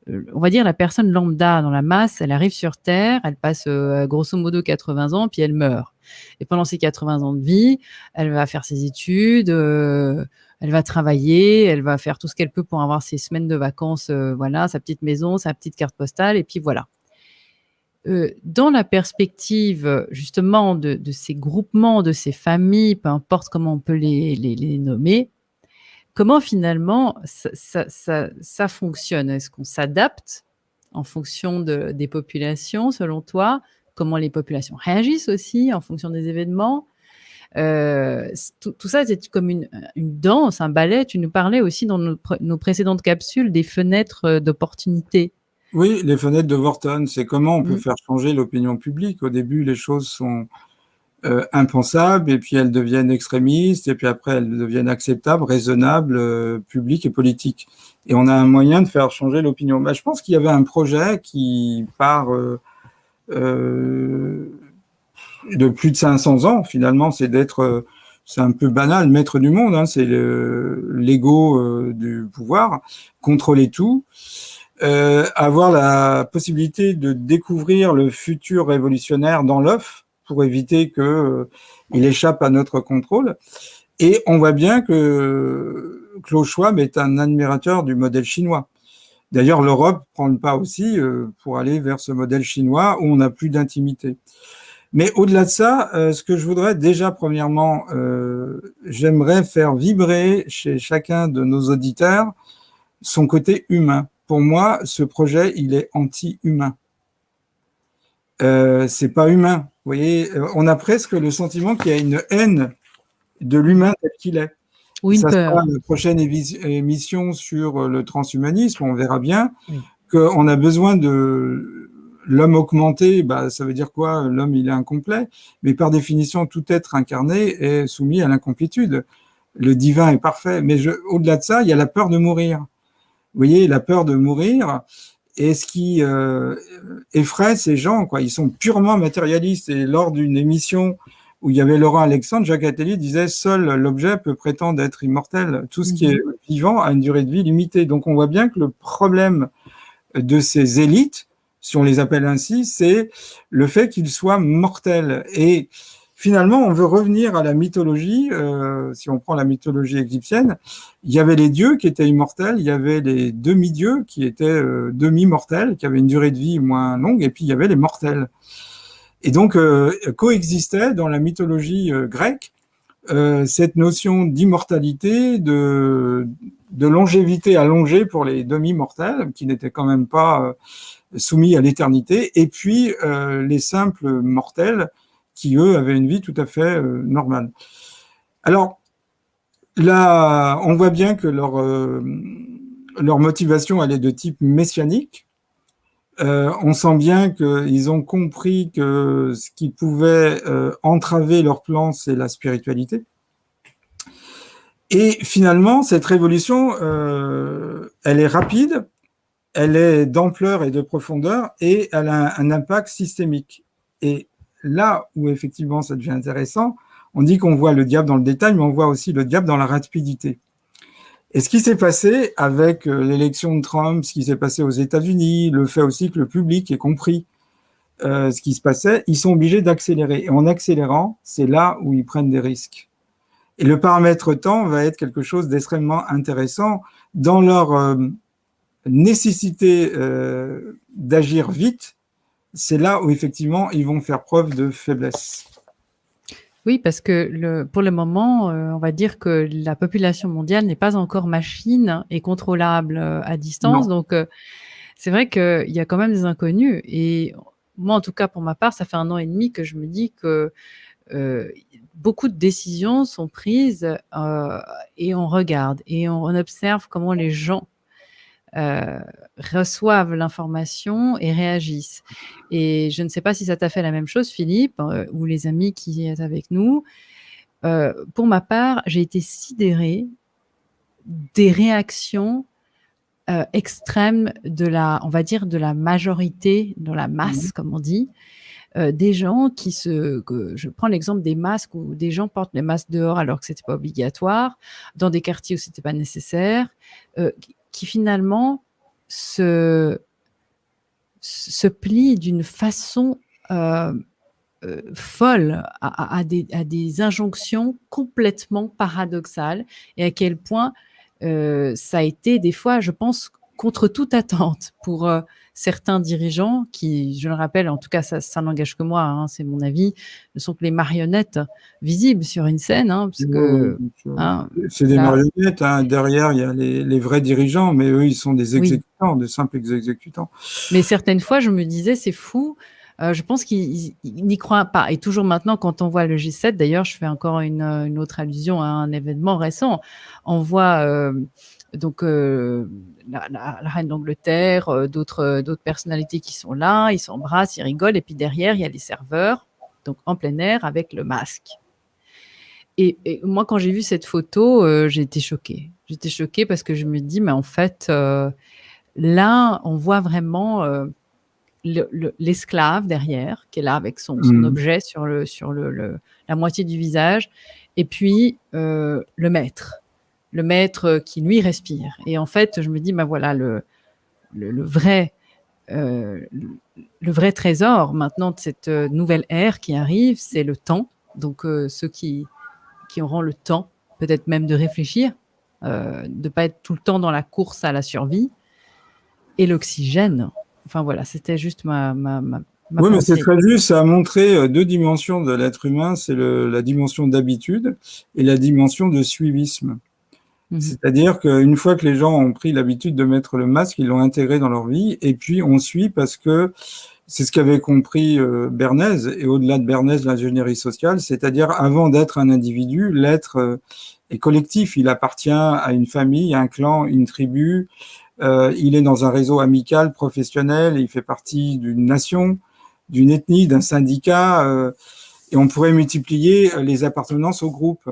on va dire la personne lambda dans la masse, elle arrive sur Terre, elle passe grosso modo 80 ans, puis elle meurt. Et pendant ces 80 ans de vie, elle va faire ses études, elle va travailler, elle va faire tout ce qu'elle peut pour avoir ses semaines de vacances, voilà, sa petite maison, sa petite carte postale, et puis voilà. Dans la perspective justement de ces groupements, de ces familles, peu importe comment on peut les nommer, comment finalement ça fonctionne? Est-ce qu'on s'adapte en fonction des populations, selon toi? Comment les populations réagissent aussi en fonction des événements? Tout ça, c'est comme une danse, un ballet. Tu nous parlais aussi dans nos précédentes capsules des fenêtres d'opportunité. Oui, les fenêtres de Wharton, c'est comment on peut faire changer l'opinion publique. Au début, les choses sont impensables, et puis elles deviennent extrémistes, et puis après elles deviennent acceptables, raisonnables, publiques et politiques. Et on a un moyen de faire changer l'opinion. Bah, je pense qu'il y avait un projet qui part de plus de 500 ans, finalement, c'est d'être, c'est un peu banal, maître du monde, hein, c'est l'ego du pouvoir, contrôler tout. Avoir la possibilité de découvrir le futur révolutionnaire dans l'œuf pour éviter qu'il échappe à notre contrôle. Et on voit bien que Klaus Schwab est un admirateur du modèle chinois. D'ailleurs, l'Europe prend le pas aussi pour aller vers ce modèle chinois où on n'a plus d'intimité. Mais au-delà de ça, ce que je voudrais déjà, premièrement, j'aimerais faire vibrer chez chacun de nos auditeurs son côté humain. Pour moi, ce projet, il est anti-humain. C'est pas humain. Vous voyez, on a presque le sentiment qu'il y a une haine de l'humain tel qu'il est. Ou une peur. Sera la prochaine émission sur le transhumanisme, on verra bien qu'on a besoin de l'homme augmenté. Bah, ça veut dire quoi? L'homme, il est incomplet. Mais par définition, tout être incarné est soumis à l'incomplétude. Le divin est parfait. Mais au-delà de ça, il y a la peur de mourir. Vous voyez, la peur de mourir est ce qui effraie ces gens, quoi. Ils sont purement matérialistes. Et lors d'une émission où il y avait Laurent Alexandre, Jacques Attali disait « Seul l'objet peut prétendre être immortel. Tout ce qui est vivant a une durée de vie limitée. » Donc on voit bien que le problème de ces élites, si on les appelle ainsi, c'est le fait qu'ils soient mortels. Et finalement, on veut revenir à la mythologie. Si on prend la mythologie égyptienne, il y avait les dieux qui étaient immortels, il y avait les demi-dieux qui étaient demi-mortels, qui avaient une durée de vie moins longue, et puis il y avait les mortels. Et donc, coexistait dans la mythologie grecque cette notion d'immortalité, de longévité allongée pour les demi-mortels, qui n'étaient quand même pas soumis à l'éternité, et puis les simples mortels, qui, eux, avaient une vie tout à fait normale. Alors, là, on voit bien que leur motivation, elle est de type messianique. On sent bien qu'ils ont compris que ce qui pouvait entraver leur plan, c'est la spiritualité. Et finalement, cette révolution, elle est rapide, elle est d'ampleur et de profondeur, et elle a un impact systémique. Et là où effectivement ça devient intéressant, on dit qu'on voit le diable dans le détail, mais on voit aussi le diable dans la rapidité. Et ce qui s'est passé avec l'élection de Trump, ce qui s'est passé aux États-Unis, le fait aussi que le public ait compris ce qui se passait, ils sont obligés d'accélérer. Et en accélérant, c'est là où ils prennent des risques. Et le paramètre temps va être quelque chose d'extrêmement intéressant dans leur nécessité d'agir vite, c'est là où effectivement ils vont faire preuve de faiblesse. Oui, parce que pour le moment, on va dire que la population mondiale n'est pas encore machine et contrôlable à distance. Non. Donc, c'est vrai qu'il y a quand même des inconnus. Et moi, en tout cas, pour ma part, ça fait 1 an et demi que je me dis que beaucoup de décisions sont prises et on regarde et on observe comment les gens reçoivent l'information et réagissent. Et je ne sais pas si ça t'a fait la même chose, Philippe, ou les amis qui sont avec nous. Pour ma part, j'ai été sidérée des réactions extrêmes on va dire, de la majorité, de la masse, comme on dit, des gens je prends l'exemple des masques où des gens portent les masques dehors alors que c'était pas obligatoire, dans des quartiers où c'était pas nécessaire, qui finalement se plient d'une façon folle à des injonctions complètement paradoxales, et à quel point ça a été des fois, je pense, contre toute attente pour certains dirigeants qui, je le rappelle, en tout cas ça n'engage que moi, hein, c'est mon avis, ne sont que les marionnettes visibles sur une scène, hein, parce que hein, c'est des marionnettes, hein. Derrière il y a les vrais dirigeants, mais eux ils sont des exécutants, de simples exécutants. Mais certaines fois je me disais c'est fou. Je pense qu'ils n'y croient pas. Et toujours maintenant, quand on voit le G7, d'ailleurs, je fais encore une autre allusion à un événement récent, on voit donc la reine d'Angleterre, d'autres personnalités qui sont là, ils s'embrassent, ils rigolent, et puis derrière, il y a les serveurs, donc en plein air, avec le masque. Et moi, quand j'ai vu cette photo, j'ai été choquée. J'étais choquée parce que je me dis, mais en fait, là, on voit vraiment l'esclave derrière, qui est là avec son objet sur la moitié du visage, et puis le maître qui lui respire. Et en fait, je me dis, ben voilà, le vrai trésor maintenant de cette nouvelle ère qui arrive, c'est le temps. Donc ceux qui auront le temps, peut-être même de réfléchir, de ne pas être tout le temps dans la course à la survie, et l'oxygène. Enfin voilà, c'était juste ma oui, mais pensée. c'est très juste, ça a montré 2 dimensions de l'être humain, c'est la dimension d'habitude et la dimension de suivisme. C'est-à-dire qu'une fois que les gens ont pris l'habitude de mettre le masque, ils l'ont intégré dans leur vie, et puis on suit parce que c'est ce qu'avait compris Bernays, et au-delà de Bernays, l'ingénierie sociale, c'est-à-dire avant d'être un individu, l'être est collectif, il appartient à une famille, à un clan, une tribu, il est dans un réseau amical, professionnel, il fait partie d'une nation, d'une ethnie, d'un syndicat, et on pourrait multiplier les appartenances au groupe.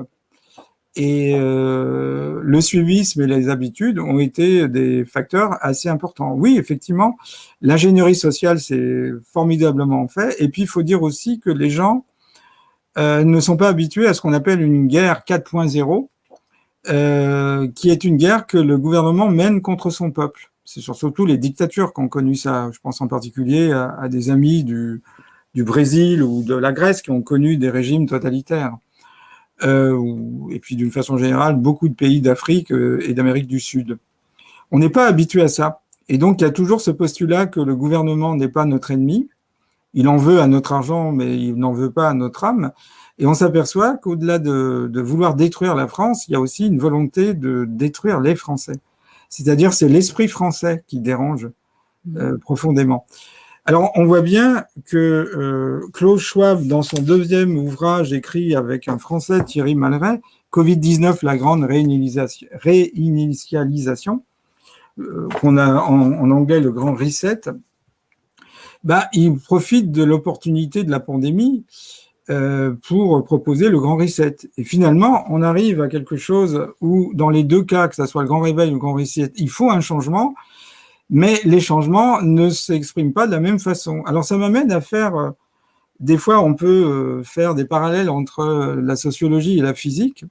Et le suivisme et les habitudes ont été des facteurs assez importants. Oui, effectivement, l'ingénierie sociale, c'est formidablement fait. Et puis, il faut dire aussi que les gens ne sont pas habitués à ce qu'on appelle une guerre 4.0, qui est une guerre que le gouvernement mène contre son peuple. C'est surtout les dictatures qui ont connu ça. Je pense en particulier à des amis du Brésil ou de la Grèce qui ont connu des régimes totalitaires. Et puis d'une façon générale, beaucoup de pays d'Afrique et d'Amérique du Sud. On n'est pas habitué à ça. Et donc, il y a toujours ce postulat que le gouvernement n'est pas notre ennemi. Il en veut à notre argent, mais il n'en veut pas à notre âme. Et on s'aperçoit qu'au-delà de vouloir détruire la France, il y a aussi une volonté de détruire les Français. C'est-à-dire, c'est l'esprit français qui dérange profondément. Alors, on voit bien que Klaus Schwab, dans son 2e ouvrage écrit avec un Français, Thierry Malray, Covid-19, la grande réinitialisation, qu'on a en anglais le grand reset, il profite de l'opportunité de la pandémie pour proposer le grand reset. Et finalement, on arrive à quelque chose où, dans les 2 cas, que ce soit le grand réveil ou le grand reset, il faut un changement, mais les changements ne s'expriment pas de la même façon. Alors ça m'amène à faire, des fois on peut faire des parallèles entre la sociologie et la physique.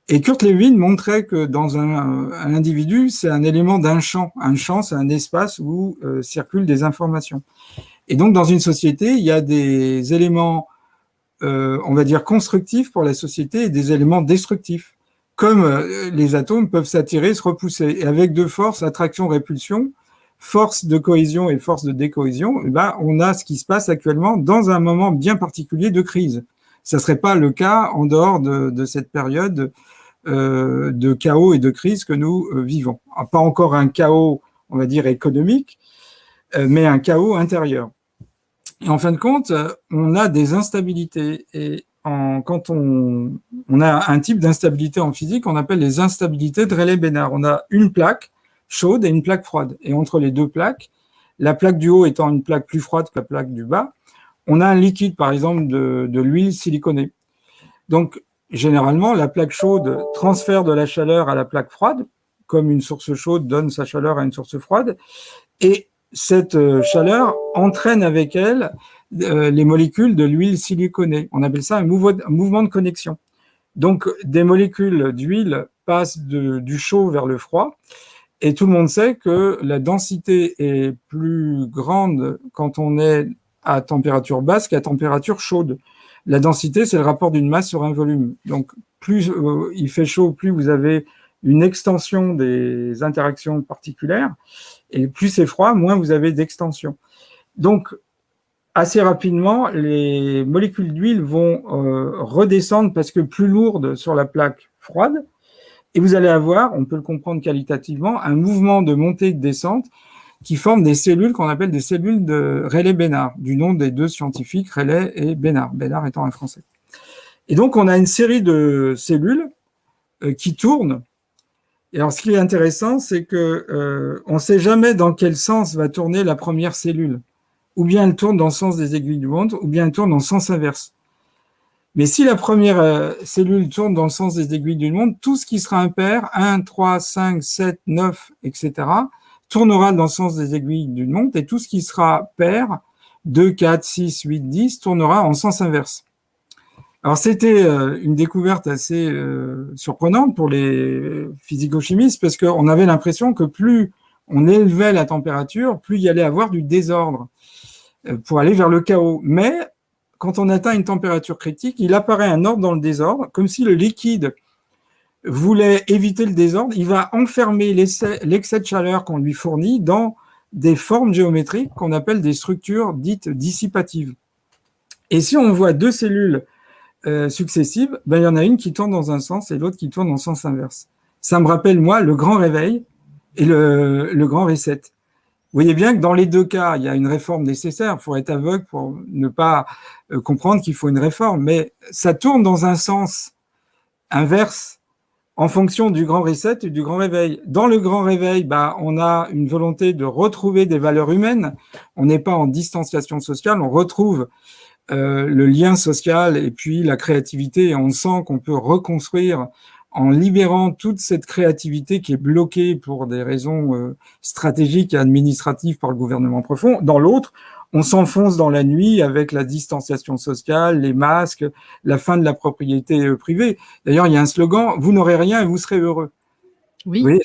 Et Kurt Lewin montrait que dans un individu, c'est un élément d'un champ. Un champ, c'est un espace où circulent des informations. Et donc dans une société, il y a des éléments, on va dire, constructifs pour la société et des éléments destructifs. comme les atomes peuvent s'attirer, se repousser. Et avec deux forces, attraction-répulsion, force de cohésion et force de décohésion, eh ben, on a ce qui se passe actuellement dans un moment bien particulier de crise. Ça ne serait pas le cas en dehors de cette période de chaos et de crise que nous vivons. Pas encore un chaos, on va dire, économique, mais un chaos intérieur. Et en fin de compte, on a des instabilités. Et quand on a un type d'instabilité en physique, on appelle les instabilités de Rayleigh-Bénard. On a une plaque chaude et une plaque froide. Et entre les deux plaques, la plaque du haut étant une plaque plus froide que la plaque du bas, on a un liquide, par exemple, de l'huile siliconée. Donc, généralement, la plaque chaude transfère de la chaleur à la plaque froide, comme une source chaude donne sa chaleur à une source froide. Et cette chaleur entraîne avec elle les molécules de l'huile siliconée. On appelle ça un mouvement de connexion. Donc, des molécules d'huile passent du chaud vers le froid. Et tout le monde sait que la densité est plus grande quand on est à température basse qu'à température chaude. La densité, c'est le rapport d'une masse sur un volume. Donc, plus il fait chaud, plus vous avez une extension des interactions particulières. Et plus c'est froid, moins vous avez d'extension. Donc, assez rapidement, les molécules d'huile vont redescendre parce que plus lourdes sur la plaque froide. Et vous allez avoir, on peut le comprendre qualitativement, un mouvement de montée et de descente qui forme des cellules qu'on appelle des cellules de Rayleigh-Bénard, du nom des deux scientifiques, Rayleigh et Bénard, Bénard étant un Français. Et donc, on a une série de cellules qui tournent. Et alors, ce qui est intéressant, c'est que on ne sait jamais dans quel sens va tourner la première cellule. Ou bien elle tourne dans le sens des aiguilles du montre, ou bien elle tourne dans le sens inverse. Mais si la première cellule tourne dans le sens des aiguilles d'une montre, tout ce qui sera impair, 1, 3, 5, 7, 9, etc., tournera dans le sens des aiguilles d'une montre, et tout ce qui sera pair, 2, 4, 6, 8, 10, tournera en sens inverse. Alors, c'était une découverte assez surprenante pour les physico-chimistes, parce qu'on avait l'impression que plus on élevait la température, plus il y allait avoir du désordre pour aller vers le chaos. Mais quand on atteint une température critique, il apparaît un ordre dans le désordre, comme si le liquide voulait éviter le désordre. Il va enfermer l'excès de chaleur qu'on lui fournit dans des formes géométriques qu'on appelle des structures dites dissipatives. Et si on voit deux cellules successives, ben, il y en a une qui tourne dans un sens et l'autre qui tourne dans le sens inverse. Ça me rappelle, moi, le grand réveil et le grand reset. Vous voyez bien que dans les deux cas, il y a une réforme nécessaire. Il faut être aveugle pour ne pas comprendre qu'il faut une réforme. Mais ça tourne dans un sens inverse en fonction du grand reset et du grand réveil. Dans le grand réveil, bah, on a une volonté de retrouver des valeurs humaines. On n'est pas en distanciation sociale, on retrouve le lien social et puis la créativité. Et on sent qu'on peut reconstruire en libérant toute cette créativité qui est bloquée pour des raisons stratégiques et administratives par le gouvernement profond. Dans l'autre, on s'enfonce dans la nuit avec la distanciation sociale, les masques, la fin de la propriété privée. D'ailleurs, il y a un slogan, vous n'aurez rien et vous serez heureux. Oui, oui.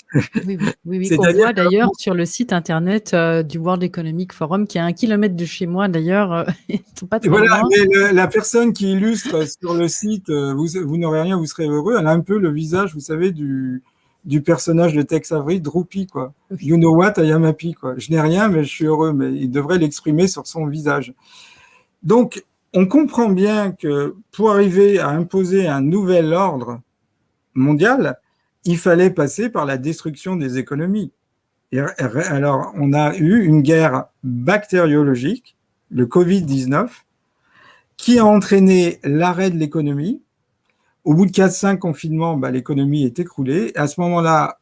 On voit d'ailleurs sur le site internet du World Economic Forum qui est à 1 kilomètre de chez moi d'ailleurs, ils sont pas très loin. Mais la personne qui illustre sur le site vous n'aurez rien, vous serez heureux, elle a un peu le visage, vous savez, du personnage de Tex Avery, Droopy, quoi. Oui. You know what, I am happy, quoi. Je n'ai rien, mais je suis heureux, mais il devrait l'exprimer sur son visage. Donc, on comprend bien que pour arriver à imposer un nouvel ordre mondial, il fallait passer par la destruction des économies. Et alors, on a eu une guerre bactériologique, le Covid-19, qui a entraîné l'arrêt de l'économie. Au bout de 4-5 confinements, bah, l'économie est écroulée. Et à ce moment-là,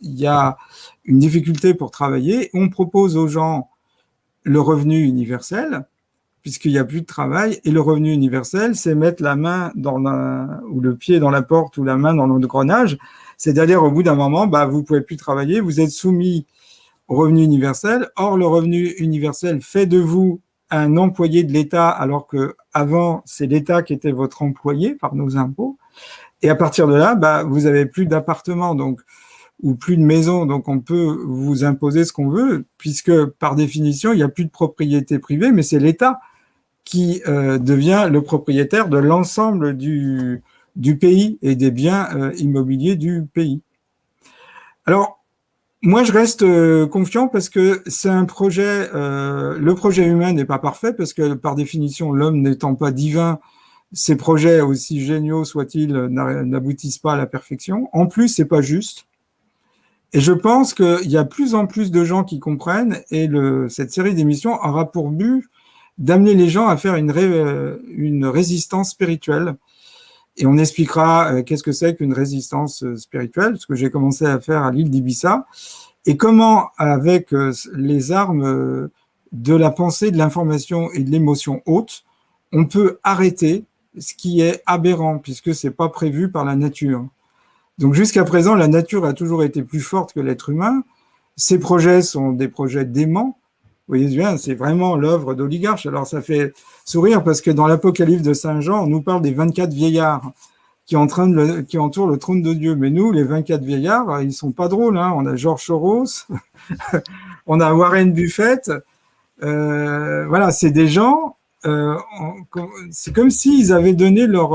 il y a une difficulté pour travailler. On propose aux gens le revenu universel, puisqu'il n'y a plus de travail. Et le revenu universel, c'est mettre la main ou le pied dans la porte ou la main dans l'engrenage. C'est-à-dire, au bout d'un moment, bah, vous ne pouvez plus travailler, vous êtes soumis au revenu universel. Or, le revenu universel fait de vous un employé de l'État, alors qu'avant, c'est l'État qui était votre employé par nos impôts. Et à partir de là, bah, vous n'avez plus d'appartement ou plus de maison, donc on peut vous imposer ce qu'on veut, puisque par définition, il n'y a plus de propriété privée, mais c'est l'État qui devient le propriétaire de l'ensemble du du pays et des biens immobiliers du pays. Alors, moi, je reste confiant parce que c'est un projet, le projet humain n'est pas parfait parce que par définition, l'homme n'étant pas divin, ces projets, aussi géniaux soient-ils, n'aboutissent pas à la perfection. En plus, c'est pas juste. Et je pense qu'il y a plus en plus de gens qui comprennent et cette série d'émissions aura pour but d'amener les gens à faire une résistance spirituelle. Et on expliquera qu'est-ce que c'est qu'une résistance spirituelle, ce que j'ai commencé à faire à l'île d'Ibiza, et comment, avec les armes de la pensée, de l'information et de l'émotion haute, on peut arrêter ce qui est aberrant, puisque c'est pas prévu par la nature. Donc jusqu'à présent, la nature a toujours été plus forte que l'être humain. Ces projets sont des projets déments. Vous voyez bien, c'est vraiment l'œuvre d'oligarches. Alors ça fait sourire parce que dans l'Apocalypse de Saint Jean, on nous parle des 24 vieillards qui entourent le trône de Dieu. Mais nous, les 24 vieillards, ils sont pas drôles. Hein. On a George Soros, on a Warren Buffett. Voilà, c'est des gens... c'est comme s'ils avaient donné leur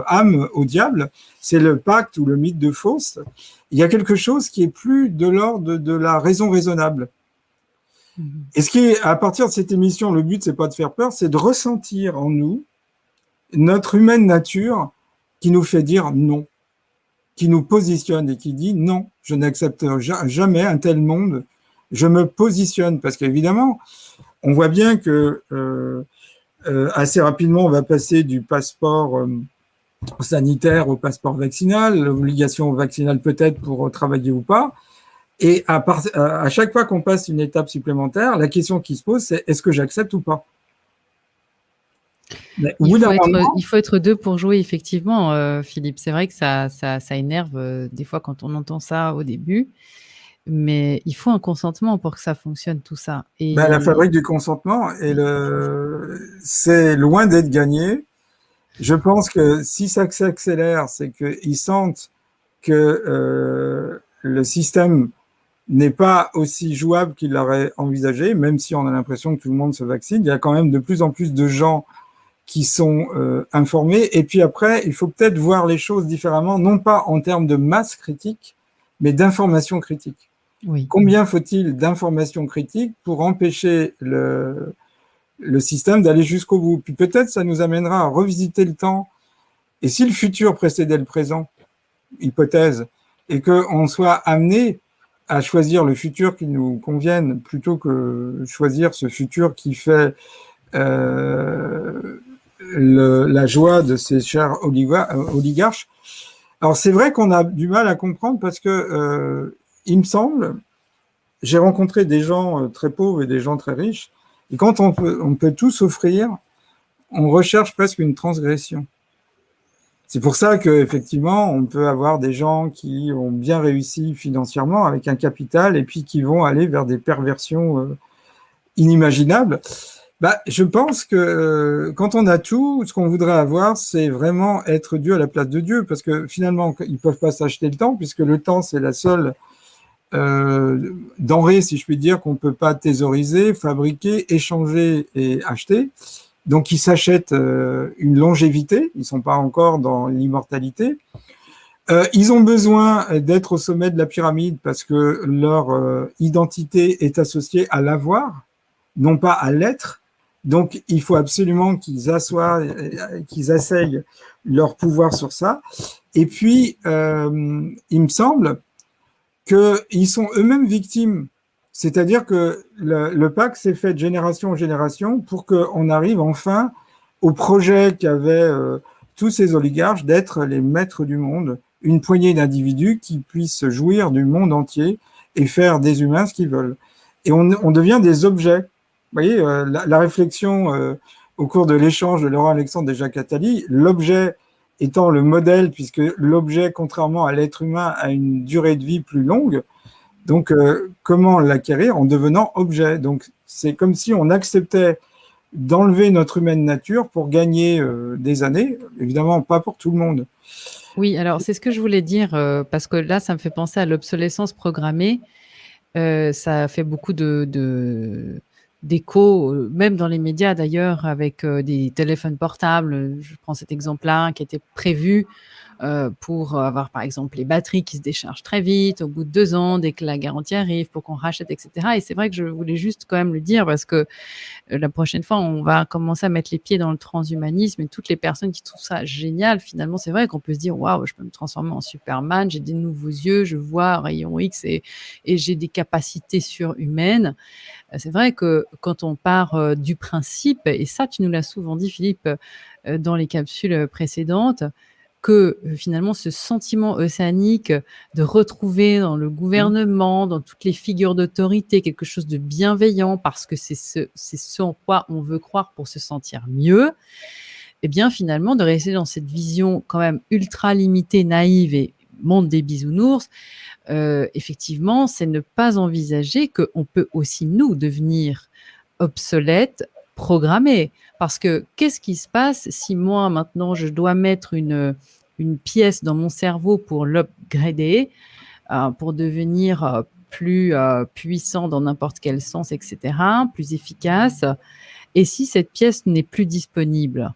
âme au diable. C'est le pacte ou le mythe de Faust. Il y a quelque chose qui est plus de l'ordre de la raison raisonnable. Et ce qui est, à partir de cette émission, le but, c'est pas de faire peur, c'est de ressentir en nous notre humaine nature qui nous fait dire non, qui nous positionne et qui dit non, je n'accepte jamais un tel monde, je me positionne. Parce qu'évidemment, on voit bien que assez rapidement, on va passer du passeport sanitaire au passeport vaccinal, l'obligation vaccinale peut-être pour travailler ou pas. Et à chaque fois qu'on passe une étape supplémentaire, la question qui se pose, c'est est-ce que j'accepte ou pas? Mais il faut être deux pour jouer, effectivement, Philippe. C'est vrai que ça énerve des fois quand on entend ça au début. Mais il faut un consentement pour que ça fonctionne, tout ça. Et... la fabrique du consentement, c'est loin d'être gagné. Je pense que si ça s'accélère, c'est qu'ils sentent que le système n'est pas aussi jouable qu'ils l'auraient envisagé, même si on a l'impression que tout le monde se vaccine. Il y a quand même de plus en plus de gens qui sont informés. Et puis après, il faut peut-être voir les choses différemment, non pas en termes de masse critique, mais d'information critique. Oui. Combien faut-il d'informations critiques pour empêcher le système d'aller jusqu'au bout? Puis peut-être ça nous amènera à revisiter le temps. Et si le futur précédait le présent, hypothèse, et qu'on soit amené à choisir le futur qui nous convienne plutôt que choisir ce futur qui fait la joie de ces chers oligarches. Alors c'est vrai qu'on a du mal à comprendre parce que il me semble, j'ai rencontré des gens très pauvres et des gens très riches, et quand on peut tout s'offrir, on recherche presque une transgression. C'est pour ça qu'effectivement, on peut avoir des gens qui ont bien réussi financièrement avec un capital et puis qui vont aller vers des perversions inimaginables. Je pense que quand on a tout, ce qu'on voudrait avoir, c'est vraiment être Dieu à la place de Dieu, parce que finalement, ils ne peuvent pas s'acheter le temps, puisque le temps, c'est la seule denrée, si je puis dire, qu'on ne peut pas thésauriser, fabriquer, échanger et acheter. Donc, ils s'achètent une longévité, ils ne sont pas encore dans l'immortalité. Ils ont besoin d'être au sommet de la pyramide parce que leur identité est associée à l'avoir, non pas à l'être. Donc, il faut absolument qu'ils asseyent leur pouvoir sur ça. Et puis, il me semble qu'ils sont eux-mêmes victimes. C'est-à-dire que le pacte s'est fait de génération en génération pour qu'on arrive enfin au projet qu'avaient tous ces oligarches d'être les maîtres du monde, une poignée d'individus qui puissent jouir du monde entier et faire des humains ce qu'ils veulent. Et on devient des objets. Vous voyez, la réflexion au cours de l'échange de Laurent Alexandre et Jacques Attali, l'objet étant le modèle, puisque l'objet, contrairement à l'être humain, a une durée de vie plus longue. Donc, comment l'acquérir? En devenant objet. Donc, c'est comme si on acceptait d'enlever notre humaine nature pour gagner des années. Évidemment, pas pour tout le monde. Oui, alors c'est ce que je voulais dire, parce que là, ça me fait penser à l'obsolescence programmée. Ça fait beaucoup de d'écho, même dans les médias d'ailleurs, avec des téléphones portables. Je prends cet exemple-là qui était prévu pour avoir par exemple les batteries qui se déchargent très vite au bout de 2 ans, dès que la garantie arrive, pour qu'on rachète, etc. Et c'est vrai que je voulais juste quand même le dire parce que la prochaine fois, on va commencer à mettre les pieds dans le transhumanisme et toutes les personnes qui trouvent ça génial, finalement, c'est vrai qu'on peut se dire, waouh, je peux me transformer en Superman, j'ai des nouveaux yeux, je vois rayon X et j'ai des capacités surhumaines. C'est vrai que quand on part du principe, et ça, tu nous l'as souvent dit, Philippe, dans les capsules précédentes, que finalement ce sentiment océanique de retrouver dans le Mmh. gouvernement, dans toutes les figures d'autorité, quelque chose de bienveillant parce que c'est ce en quoi on veut croire pour se sentir mieux, et bien finalement de rester dans cette vision quand même ultra limitée, naïve et monde des bisounours, effectivement, c'est ne pas envisager qu'on peut aussi nous devenir obsolètes, programmés. Parce que qu'est-ce qui se passe si moi maintenant je dois mettre une pièce dans mon cerveau pour l'upgrader, pour devenir plus puissant dans n'importe quel sens, etc., plus efficace, et si cette pièce n'est plus disponible,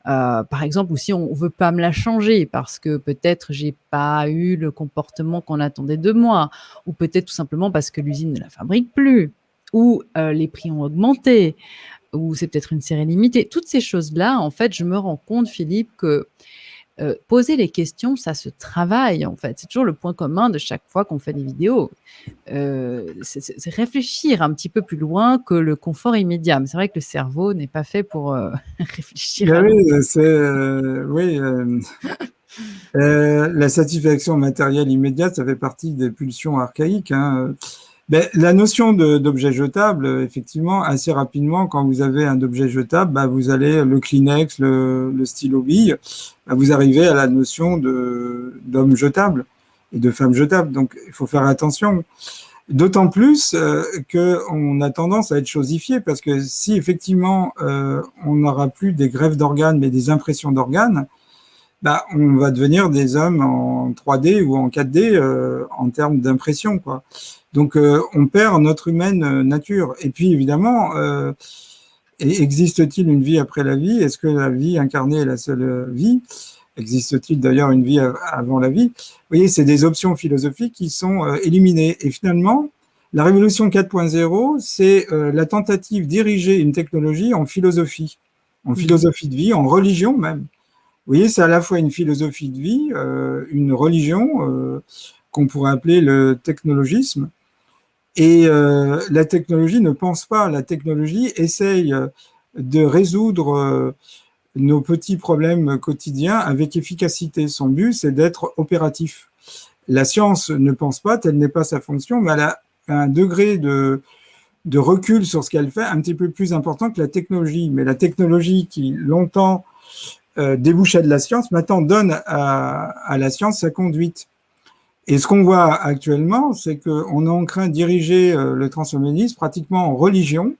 par exemple, ou si on veut pas me la changer parce que peut-être j'ai pas eu le comportement qu'on attendait de moi, ou peut-être tout simplement parce que l'usine ne la fabrique plus, ou les prix ont augmenté, ou c'est peut-être une série limitée. Toutes ces choses-là, en fait, je me rends compte, Philippe, que poser les questions, ça se travaille, en fait. C'est toujours le point commun de chaque fois qu'on fait des vidéos. C'est réfléchir un petit peu plus loin que le confort immédiat. Mais c'est vrai que le cerveau n'est pas fait pour réfléchir à Ben long oui, terme. c'est oui, la satisfaction matérielle immédiate, ça fait partie des pulsions archaïques, hein. Ben, la notion d'objet jetable, effectivement, assez rapidement, quand vous avez un objet jetable, ben, vous allez le Kleenex, le stylo bille, ben, vous arrivez à la notion d'homme jetable et de femme jetable. Donc, il faut faire attention. D'autant plus qu'on a tendance à être chosifié, parce que si effectivement on n'aura plus des greffes d'organes, mais des impressions d'organes, bah, on va devenir des hommes en 3D ou en 4D en termes d'impression, quoi. Donc, on perd notre humaine nature. Et puis, évidemment, existe-t-il une vie après la vie? Est-ce que la vie incarnée est la seule vie? Existe-t-il d'ailleurs une vie avant la vie? Vous voyez, c'est des options philosophiques qui sont éliminées. Et finalement, la révolution 4.0, c'est la tentative d'ériger une technologie en Mhm. philosophie de vie, en religion même. Vous voyez, c'est à la fois une philosophie de vie, une religion qu'on pourrait appeler le technologisme. Et la technologie ne pense pas, la technologie essaye de résoudre nos petits problèmes quotidiens avec efficacité. Son but, c'est d'être opératif. La science ne pense pas, telle n'est pas sa fonction, mais elle a un degré de recul sur ce qu'elle fait un petit peu plus important que la technologie. Mais la technologie qui longtemps débouchait de la science, maintenant donne à la science sa conduite. Et ce qu'on voit actuellement, c'est qu'on est en train de diriger le transhumanisme pratiquement en religion.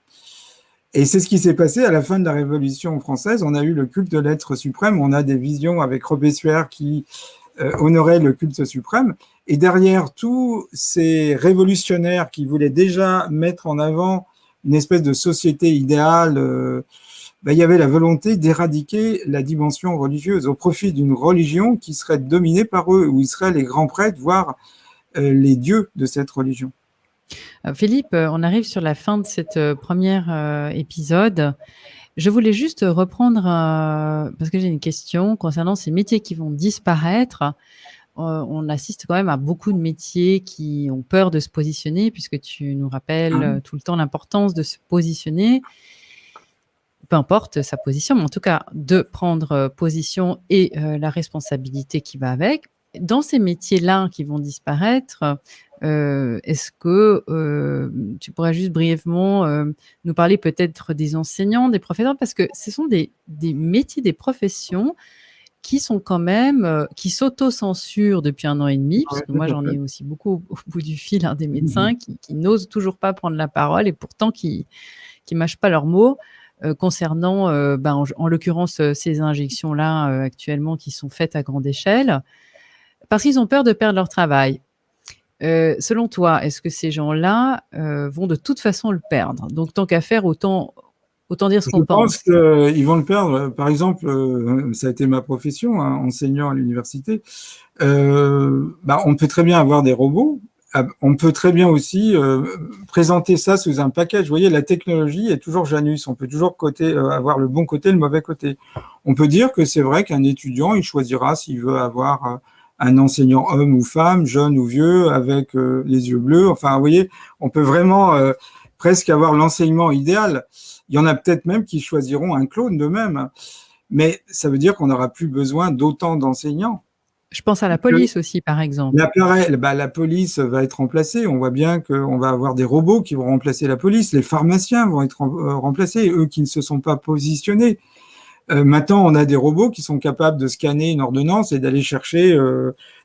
Et c'est ce qui s'est passé à la fin de la Révolution française. On a eu le culte de l'être suprême. On a des visions avec Robespierre qui honorait le culte suprême. Et derrière tous ces révolutionnaires qui voulaient déjà mettre en avant une espèce de société idéale, ben, il y avait la volonté d'éradiquer la dimension religieuse au profit d'une religion qui serait dominée par eux, où ils seraient les grands prêtres, voire les dieux de cette religion. Philippe, on arrive sur la fin de cette première épisode. Je voulais juste reprendre, parce que j'ai une question concernant ces métiers qui vont disparaître. On assiste quand même à beaucoup de métiers qui ont peur de se positionner, puisque tu nous rappelles tout le temps l'importance de se positionner, peu importe sa position, mais en tout cas de prendre position et la responsabilité qui va avec. Dans ces métiers-là qui vont disparaître, est-ce que tu pourrais juste brièvement nous parler peut-être des enseignants, des professeurs, parce que ce sont des métiers, des professions qui sont quand même, qui s'auto-censurent depuis 1 an et demi, Ouais, puisque tout moi à j'en fait. ai aussi beaucoup au bout du fil, des médecins qui n'osent toujours pas prendre la parole et pourtant qui mâchent pas leurs mots concernant, en l'occurrence, ces injections-là actuellement qui sont faites à grande échelle, parce qu'ils ont peur de perdre leur travail. Selon toi, est-ce que ces gens-là vont de toute façon le perdre? Donc tant qu'à faire, autant dire ce Je qu'on pense pense. qu'ils vont le perdre. Par exemple, ça a été ma profession, hein, enseignant à l'université. On peut très bien avoir des robots. On peut très bien aussi présenter ça sous un package. Vous voyez, la technologie est toujours Janus. On peut toujours avoir le bon côté, le mauvais côté. On peut dire que c'est vrai qu'un étudiant, il choisira s'il veut avoir un enseignant homme ou femme, jeune ou vieux, avec les yeux bleus. Enfin, vous voyez, on peut vraiment presque avoir l'enseignement idéal. Il y en a peut-être même qui choisiront un clone d'eux-mêmes. Mais ça veut dire qu'on n'aura plus besoin d'autant d'enseignants. Je pense à la police aussi, par exemple. La police va être remplacée. On voit bien qu'on va avoir des robots qui vont remplacer la police. Les pharmaciens vont être remplacés, eux qui ne se sont pas positionnés. Maintenant, on a des robots qui sont capables de scanner une ordonnance et d'aller chercher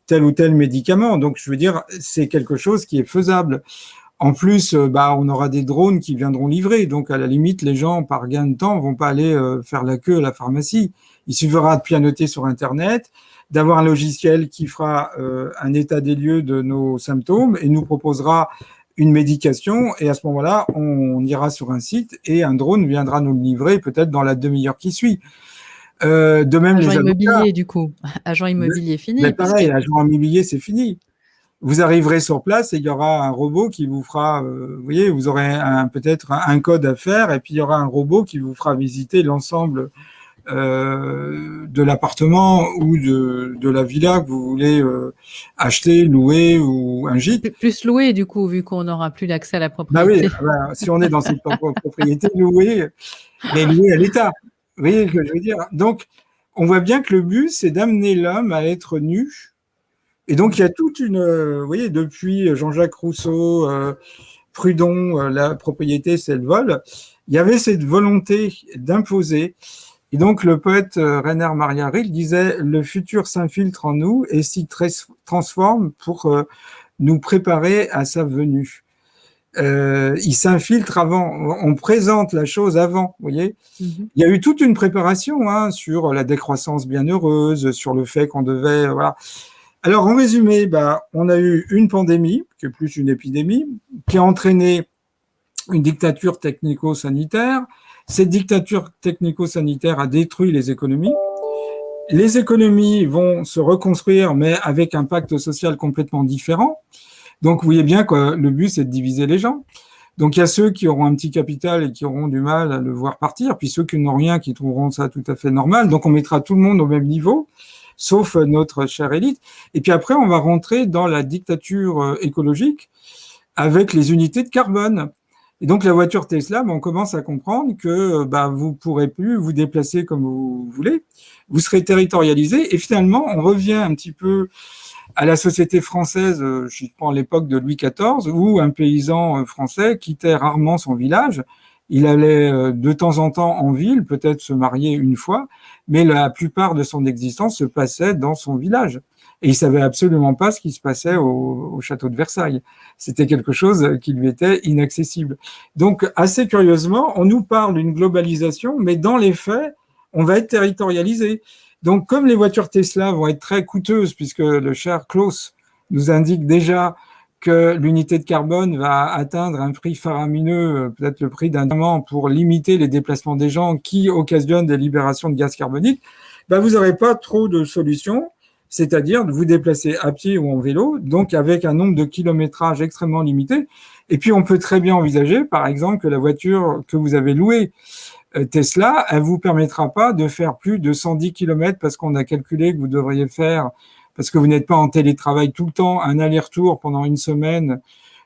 tel ou tel médicament. Donc, je veux dire, c'est quelque chose qui est faisable. En plus, on aura des drones qui viendront livrer. Donc, à la limite, les gens, par gain de temps, vont pas aller faire la queue à la pharmacie. Il suffira de pianoter sur Internet, d'avoir un logiciel qui fera un état des lieux de nos symptômes et nous proposera une médication. Et à ce moment-là, on ira sur un site et un drone viendra nous le livrer peut-être dans la demi-heure qui suit. De même, Agent les avocats. immobilier, du coup. Agent immobilier Mais fini, pareil, puisque agent immobilier, c'est fini. Vous arriverez sur place et il y aura un robot qui vous fera, vous voyez, vous aurez peut-être un code à faire et puis il y aura un robot qui vous fera visiter l'ensemble de l'appartement ou de la villa que vous voulez acheter, louer ou un gîte. plus loué, du coup, vu qu'on n'aura plus l'accès à la Bah oui, propriété. si on est dans cette propriété, louer, mais louer à l'État. Vous voyez ce que je veux dire? Donc, on voit bien que le but, c'est d'amener l'homme à être nu. Et donc, il y a toute une, vous voyez, depuis Jean-Jacques Rousseau, Proudhon, la propriété, c'est le vol, il y avait cette volonté d'imposer. Et donc, le poète Rainer Maria Rilke disait « Le futur s'infiltre en nous et s'y transforme pour nous préparer à sa venue. » Il s'infiltre avant, on présente la chose avant, vous voyez. Il y a eu toute une préparation sur la décroissance bienheureuse, sur le fait qu'on devait... voilà. Alors, en résumé, on a eu une pandémie, qui est plus une épidémie, qui a entraîné une dictature technico-sanitaire. Cette dictature technico-sanitaire a détruit les économies. Les économies vont se reconstruire, mais avec un pacte social complètement différent. Donc, vous voyez bien que le but, c'est de diviser les gens. Donc, il y a ceux qui auront un petit capital et qui auront du mal à le voir partir, puis ceux qui n'ont rien, qui trouveront ça tout à fait normal. Donc, on mettra tout le monde au même niveau, sauf notre chère élite. Et puis après, on va rentrer dans la dictature écologique avec les unités de carbone. Et donc, la voiture Tesla, on commence à comprendre que vous pourrez plus vous déplacer comme vous voulez. Vous serez territorialisé. Et finalement, on revient un petit peu à la société française, je prends l'époque de Louis XIV, où un paysan français quittait rarement son village. Il allait de temps en temps en ville, peut-être se marier une fois, mais la plupart de son existence se passait dans son village. Et il savait absolument pas ce qui se passait au château de Versailles. C'était quelque chose qui lui était inaccessible. Donc, assez curieusement, on nous parle d'une globalisation, mais dans les faits, on va être territorialisé. Donc, comme les voitures Tesla vont être très coûteuses, puisque le cher Klaus nous indique déjà que l'unité de carbone va atteindre un prix faramineux, peut-être le prix d'un diamant, pour limiter les déplacements des gens qui occasionnent des libérations de gaz carbonique, vous n'aurez pas trop de solutions, c'est-à-dire de vous déplacer à pied ou en vélo, donc avec un nombre de kilométrages extrêmement limité. Et puis, on peut très bien envisager, par exemple, que la voiture que vous avez louée, Tesla, elle vous permettra pas de faire plus de 110 km parce qu'on a calculé que vous devriez faire, parce que vous n'êtes pas en télétravail tout le temps, un aller-retour pendant une semaine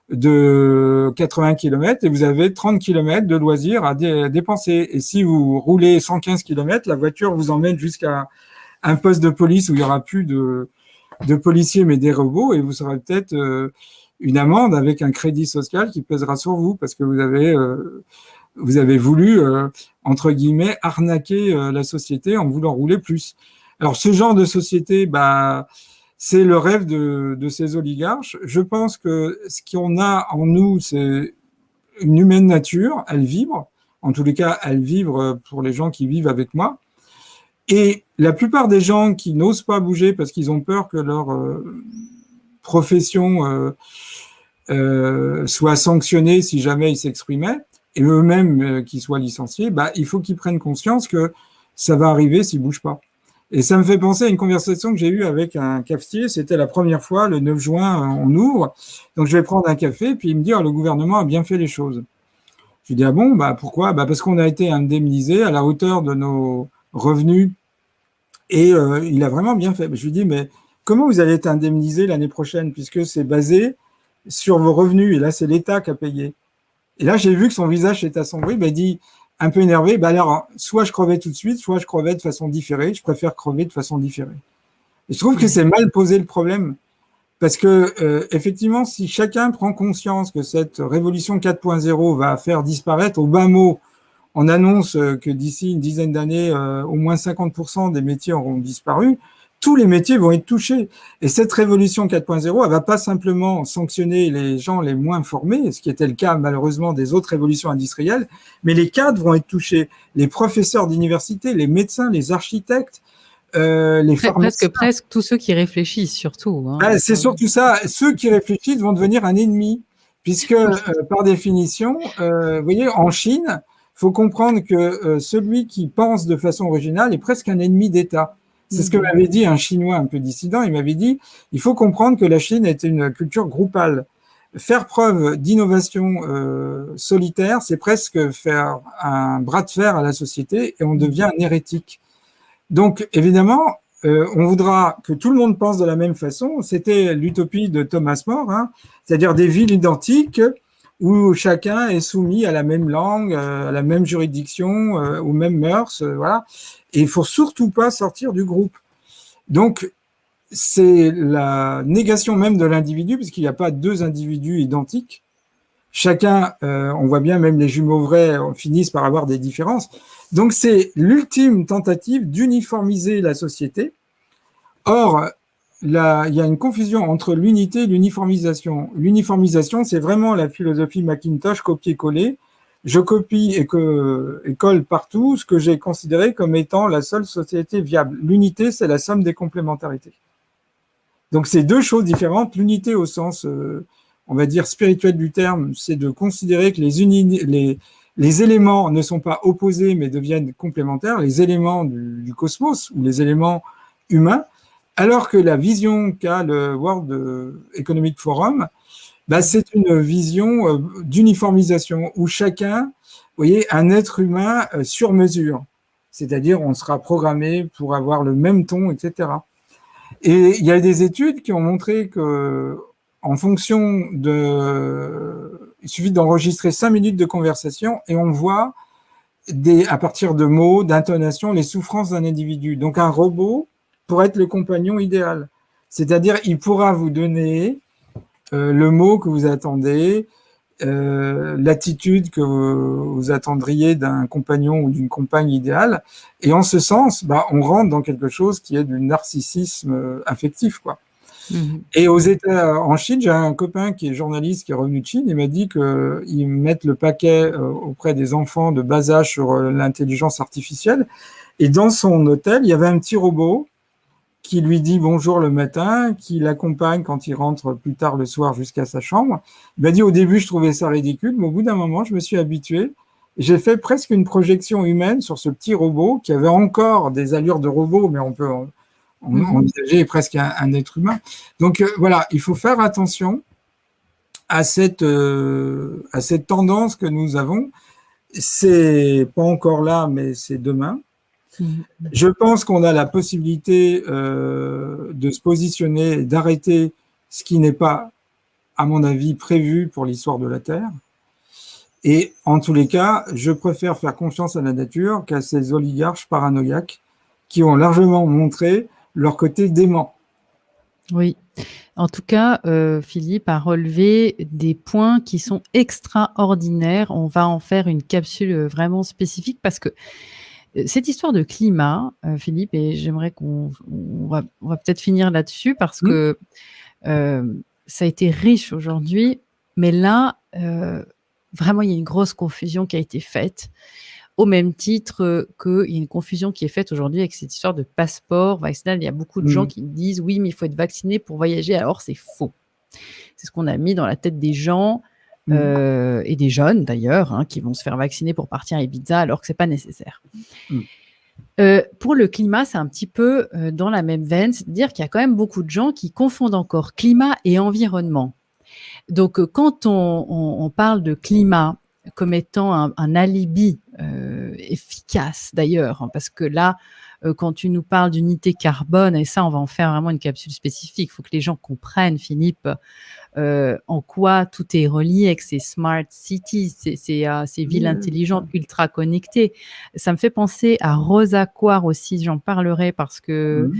de 80 km et vous avez 30 km de loisirs à dépenser. Et si vous roulez 115 km, la voiture vous emmène jusqu'à un poste de police où il y aura plus de policiers mais des robots et vous serez peut-être une amende avec un crédit social qui pèsera sur vous parce que vous avez voulu, entre guillemets, arnaquer la société en voulant rouler plus. Alors, ce genre de société, c'est le rêve de ces oligarches. Je pense que ce qu'on a en nous, c'est une humaine nature, elle vibre. En tous les cas, elle vibre pour les gens qui vivent avec moi. Et la plupart des gens qui n'osent pas bouger parce qu'ils ont peur que leur profession soient sanctionnés si jamais ils s'exprimaient, et eux-mêmes qu'ils soient licenciés, bah, il faut qu'ils prennent conscience que ça va arriver s'ils ne bougent pas. Et ça me fait penser à une conversation que j'ai eue avec un cafetier. C'était la première fois, le 9 juin, on ouvre. Donc, je vais prendre un café, puis il me dit, le gouvernement a bien fait les choses. Je lui dis, ah bon, bah, pourquoi? Bah, parce qu'on a été indemnisé à la hauteur de nos revenus, et il a vraiment bien fait. Je lui dis, mais comment vous allez être indemnisé l'année prochaine, puisque c'est basé sur vos revenus, et là, c'est l'État qui a payé. Et là, j'ai vu que son visage s'est assombri, il dit, un peu énervé, alors, soit je crevais tout de suite, soit je crevais de façon différée. Je préfère crever de façon différée. Et je trouve que c'est mal posé le problème, parce que effectivement, si chacun prend conscience que cette révolution 4.0 va faire disparaître, au bas mot, on annonce que d'ici une dizaine d'années, au moins 50% des métiers auront disparu, tous les métiers vont être touchés. Et cette révolution 4.0, elle va pas simplement sanctionner les gens les moins formés, ce qui était le cas malheureusement des autres révolutions industrielles, mais les cadres vont être touchés. Les professeurs d'université, les médecins, les architectes, les pharmaciens. Presque tous ceux qui réfléchissent, surtout. C'est surtout ça. Ceux qui réfléchissent vont devenir un ennemi, puisque par définition, vous voyez, en Chine, il faut comprendre que celui qui pense de façon originale est presque un ennemi d'État. C'est ce que m'avait dit un Chinois un peu dissident. Il m'avait dit, il faut comprendre que la Chine est une culture groupale. Faire preuve d'innovation solitaire, c'est presque faire un bras de fer à la société, et on devient un hérétique. Donc, évidemment, on voudra que tout le monde pense de la même façon. C'était l'utopie de Thomas More, c'est-à-dire des villes identiques où chacun est soumis à la même langue, à la même juridiction, aux mêmes mœurs, voilà. Et il faut surtout pas sortir du groupe. Donc, c'est la négation même de l'individu, puisqu'il n'y a pas deux individus identiques. Chacun, on voit bien, même les jumeaux vrais finissent par avoir des différences. Donc, c'est l'ultime tentative d'uniformiser la société. Or, là, il y a une confusion entre l'unité et l'uniformisation. L'uniformisation, c'est vraiment la philosophie Macintosh copier-coller. Je copie et colle partout ce que j'ai considéré comme étant la seule société viable. L'unité, c'est la somme des complémentarités. Donc, c'est deux choses différentes. L'unité au sens, on va dire, spirituel du terme, c'est de considérer que les éléments ne sont pas opposés, mais deviennent complémentaires, les éléments du cosmos ou les éléments humains, alors que la vision qu'a le World Economic Forum, c'est une vision d'uniformisation où chacun, vous voyez, un être humain sur mesure. C'est-à-dire, on sera programmé pour avoir le même ton, etc. Et il y a des études qui ont montré que, en fonction il suffit d'enregistrer 5 minutes de conversation et on voit à partir de mots, d'intonations, les souffrances d'un individu. Donc, un robot pourrait être le compagnon idéal. C'est-à-dire, il pourra vous donner le mot que vous attendez, l'attitude que vous attendriez d'un compagnon ou d'une compagne idéale. Et en ce sens, on rentre dans quelque chose qui est du narcissisme affectif, quoi. Et en Chine, j'ai un copain qui est journaliste, qui est revenu de Chine, il m'a dit qu'ils mettent le paquet auprès des enfants de bas âge sur l'intelligence artificielle. Et dans son hôtel, il y avait un petit robot qui lui dit bonjour le matin, qui l'accompagne quand il rentre plus tard le soir jusqu'à sa chambre. Il m'a dit au début, je trouvais ça ridicule, mais au bout d'un moment, je me suis habitué. J'ai fait presque une projection humaine sur ce petit robot qui avait encore des allures de robot, mais on peut envisager presque un être humain. Donc voilà, il faut faire attention à cette tendance que nous avons. C'est pas encore là, mais c'est demain. Je pense qu'on a la possibilité de se positionner, d'arrêter ce qui n'est pas, à mon avis, prévu pour l'histoire de la Terre. Et en tous les cas, je préfère faire confiance à la nature qu'à ces oligarches paranoïaques qui ont largement montré leur côté dément. Oui. En tout cas, Philippe a relevé des points qui sont extraordinaires. On va en faire une capsule vraiment spécifique parce que cette histoire de climat, Philippe, et j'aimerais qu'on va peut-être finir là-dessus parce que ça a été riche aujourd'hui, mais là, vraiment, il y a une grosse confusion qui a été faite. au même titre qu'il y a une confusion qui est faite aujourd'hui avec cette histoire de passeport vaccinal. Il y a beaucoup de gens qui disent oui, mais il faut être vacciné pour voyager. Alors, c'est faux. C'est ce qu'on a mis dans la tête des gens et des jeunes d'ailleurs, hein, qui vont se faire vacciner pour partir à Ibiza alors que ce n'est pas nécessaire. Pour le climat, c'est un petit peu dans la même veine, c'est-à-dire qu'il y a quand même beaucoup de gens qui confondent encore climat et environnement. Donc, quand on parle de climat comme étant un alibi efficace d'ailleurs, hein, parce que là, quand tu nous parles d'unité carbone, et ça, on va en faire vraiment une capsule spécifique, il faut que les gens comprennent, Philippe, en quoi tout est relié avec ces smart cities, ces villes intelligentes, ultra connectées. Ça me fait penser à Rosa Quare aussi, j'en parlerai parce que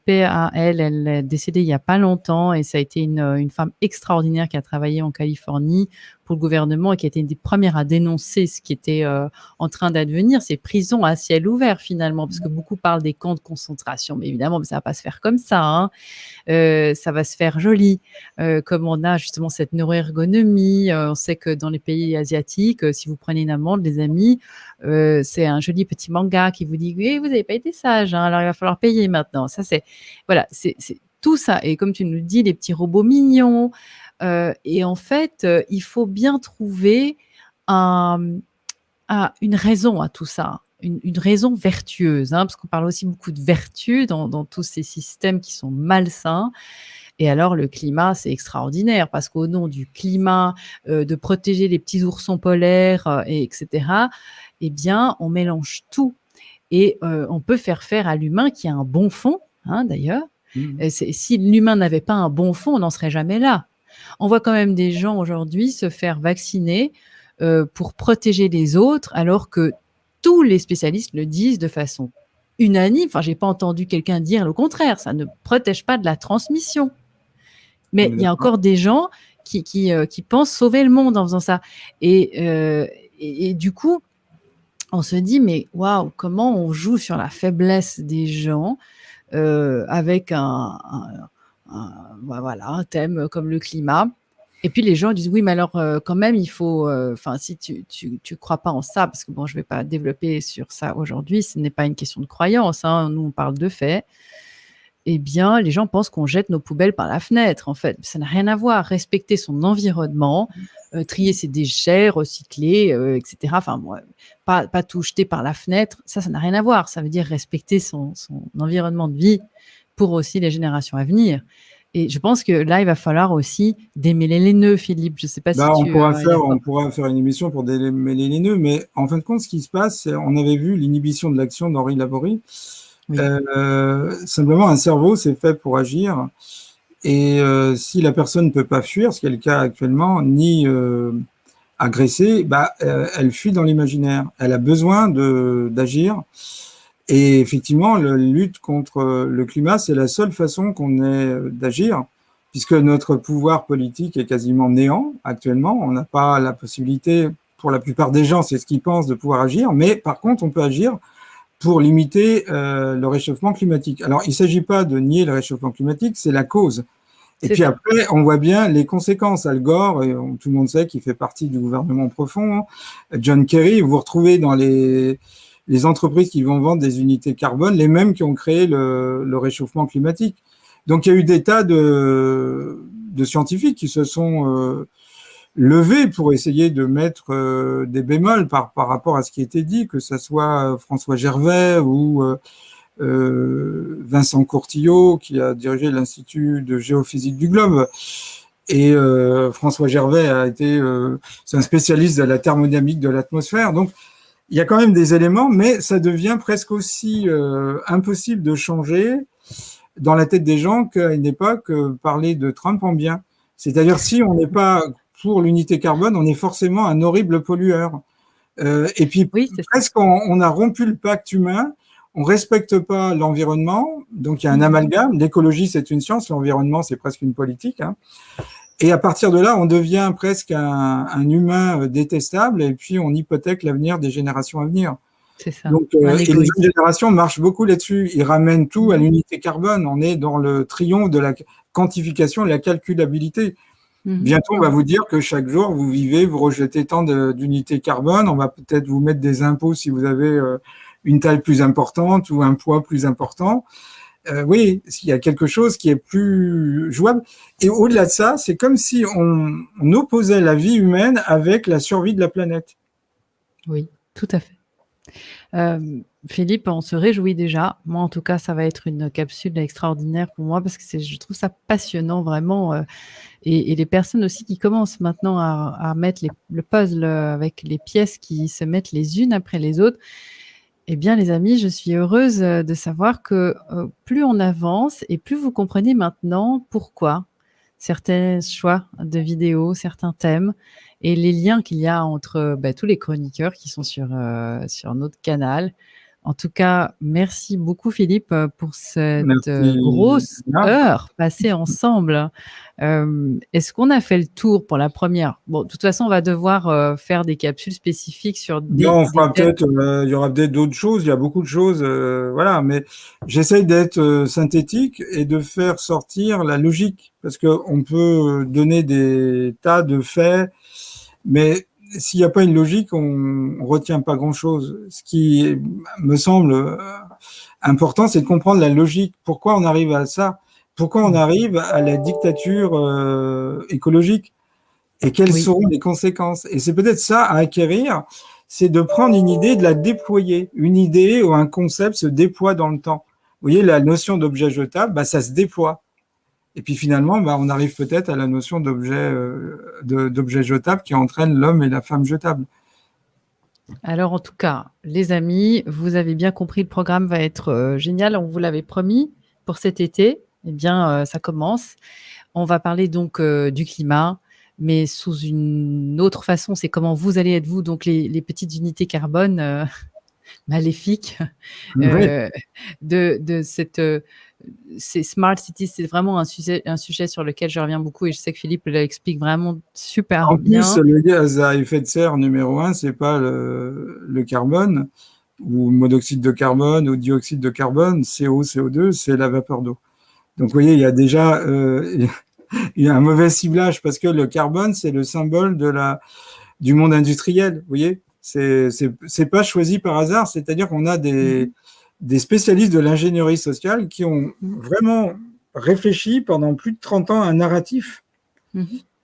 paix à elle est décédée il n'y a pas longtemps et ça a été une femme extraordinaire qui a travaillé en Californie pour le gouvernement et qui a été une des premières à dénoncer ce qui était en train d'advenir, ces prisons à ciel ouvert finalement, parce que beaucoup parlent des camps de concentration, mais évidemment, ça ne va pas se faire comme ça, hein. Ça va se faire joli, comme on a justement cette neuroergonomie. On sait que dans les pays asiatiques, si vous prenez une amende, les amis, c'est un joli petit manga qui vous dit oui, vous n'avez pas été sage, hein, alors il va falloir payer maintenant. Ça, c'est tout ça. Et comme tu nous dis, les petits robots mignons. Et en fait, il faut bien trouver une raison à tout ça. Une raison vertueuse, hein, parce qu'on parle aussi beaucoup de vertu dans tous ces systèmes qui sont malsains. Et alors, le climat, c'est extraordinaire, parce qu'au nom du climat, de protéger les petits oursons polaires, etc., eh bien, on mélange tout. Et on peut faire à l'humain qui a un bon fond, hein, d'ailleurs. Si l'humain n'avait pas un bon fond, on n'en serait jamais là. On voit quand même des gens aujourd'hui se faire vacciner pour protéger les autres, alors que tous les spécialistes le disent de façon unanime. Enfin, j'ai pas entendu quelqu'un dire le contraire. Ça ne protège pas de la transmission. Mais il y a encore des gens qui pensent sauver le monde en faisant ça. Et du coup, on se dit, mais waouh, comment on joue sur la faiblesse des gens avec un thème comme le climat. Et puis les gens disent oui, mais alors quand même il faut, si tu crois pas en ça, parce que bon, je vais pas développer sur ça aujourd'hui, ce n'est pas une question de croyance, hein, nous on parle de faits. Eh bien, les gens pensent qu'on jette nos poubelles par la fenêtre, en fait. Ça n'a rien à voir. Respecter son environnement, trier ses déchets, recycler, etc. Enfin, pas tout jeter par la fenêtre, ça n'a rien à voir. Ça veut dire respecter son environnement de vie pour aussi les générations à venir. Et je pense que là, il va falloir aussi démêler les nœuds, Philippe. Je ne sais pas si on pourra faire une émission pour démêler les nœuds, mais en fin de compte, ce qui se passe, on avait vu l'inhibition de l'action d'Henri Laborie. Oui. Simplement, un cerveau, c'est fait pour agir. Et si la personne ne peut pas fuir, ce qui est le cas actuellement, ni agresser, elle fuit dans l'imaginaire. Elle a besoin d'agir. Et effectivement, la lutte contre le climat, c'est la seule façon qu'on ait d'agir, puisque notre pouvoir politique est quasiment néant actuellement. On n'a pas la possibilité, pour la plupart des gens, c'est ce qu'ils pensent, de pouvoir agir. Mais par contre, on peut agir pour limiter le réchauffement climatique. Alors, il ne s'agit pas de nier le réchauffement climatique, c'est la cause. Et puis après, on voit bien les conséquences. Al Gore, tout le monde sait qu'il fait partie du gouvernement profond. John Kerry, vous retrouvez dans les entreprises qui vont vendre des unités carbone, les mêmes qui ont créé le réchauffement climatique. Donc, il y a eu des tas de scientifiques qui se sont levés pour essayer de mettre des bémols par rapport à ce qui était dit, que ce soit François Gervais ou Vincent Courtillot, qui a dirigé l'Institut de géophysique du globe. Et François Gervais c'est un spécialiste de la thermodynamique de l'atmosphère. Donc, il y a quand même des éléments, mais ça devient presque aussi impossible de changer dans la tête des gens qu'à une époque, parler de Trump en bien. C'est-à-dire, si on n'est pas pour l'unité carbone, on est forcément un horrible pollueur. Et puis, presque, on a rompu le pacte humain, on ne respecte pas l'environnement, donc il y a un amalgame. L'écologie, c'est une science, l'environnement, c'est presque une politique, hein. Et à partir de là, on devient presque un humain détestable et puis on hypothèque l'avenir des générations à venir. C'est ça. Donc, et les jeunes générations marchent beaucoup là-dessus. Ils ramènent tout à l'unité carbone. On est dans le triomphe de la quantification et la calculabilité. Bientôt, on va vous dire que chaque jour, vous vivez, vous rejetez tant d'unités carbone. On va peut-être vous mettre des impôts si vous avez une taille plus importante ou un poids plus important. Oui, il y a quelque chose qui est plus jouable. Et au-delà de ça, c'est comme si on opposait la vie humaine avec la survie de la planète. Oui, tout à fait. Philippe, on se réjouit déjà. Moi, en tout cas, ça va être une capsule extraordinaire pour moi parce que je trouve ça passionnant vraiment. Et les personnes aussi qui commencent maintenant à mettre le puzzle avec les pièces qui se mettent les unes après les autres. Eh bien, les amis, je suis heureuse de savoir que plus on avance et plus vous comprenez maintenant pourquoi certains choix de vidéos, certains thèmes et les liens qu'il y a entre tous les chroniqueurs qui sont sur notre canal. En tout cas, merci beaucoup Philippe pour cette Merci. grosse heure passée ensemble. Est-ce qu'on a fait le tour pour la première? Bon, de toute façon, on va devoir faire des capsules spécifiques sur Non, on fera thèmes. peut-être, il y aura peut-être d'autres choses, il y a beaucoup de choses, voilà, mais j'essaye d'être synthétique et de faire sortir la logique, parce qu'on peut donner des tas de faits, mais s'il n'y a pas une logique, on retient pas grand-chose. Ce qui me semble important, c'est de comprendre la logique. Pourquoi on arrive à ça? Pourquoi on arrive à la dictature écologique? Et quelles seront les conséquences? Et c'est peut-être ça à acquérir, c'est de prendre une idée, de la déployer. Une idée ou un concept se déploie dans le temps. Vous voyez, la notion d'objet jetable, ça se déploie. Et puis finalement, on arrive peut-être à la notion d'objet jetable qui entraîne l'homme et la femme jetable. Alors en tout cas, les amis, vous avez bien compris, le programme va être génial. On vous l'avait promis pour cet été. Eh bien, ça commence. On va parler donc du climat, mais sous une autre façon. C'est comment vous allez être, vous, donc les petites unités carbone maléfiques de ces smart cities. C'est vraiment un sujet sur lequel je reviens beaucoup et je sais que Philippe l'explique vraiment super bien. En plus, le gaz à effet de serre numéro 1, c'est pas le carbone ou monoxyde de carbone ou dioxyde de carbone, CO, CO2, c'est la vapeur d'eau. Donc, vous voyez, il y a déjà il y a un mauvais ciblage parce que le carbone, c'est le symbole du monde industriel. Vous voyez, c'est pas choisi par hasard. C'est-à-dire qu'on a des spécialistes de l'ingénierie sociale qui ont vraiment réfléchi pendant plus de 30 ans à un narratif.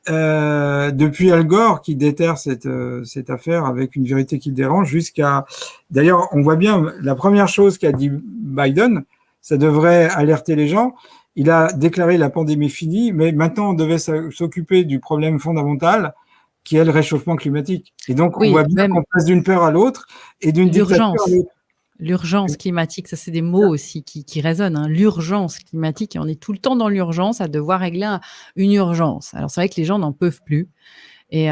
Depuis Al Gore qui déterre cette affaire avec une vérité qui dérange jusqu'à... D'ailleurs, on voit bien, la première chose qu'a dit Biden, ça devrait alerter les gens. Il a déclaré la pandémie finie, mais maintenant on devait s'occuper du problème fondamental qui est le réchauffement climatique. Et donc on voit bien qu'on passe d'une peur à l'autre et d'une dictature à l'autre. L'urgence climatique, ça c'est des mots aussi qui résonnent, hein. L'urgence climatique, et on est tout le temps dans l'urgence à devoir régler une urgence. Alors c'est vrai que les gens n'en peuvent plus. Et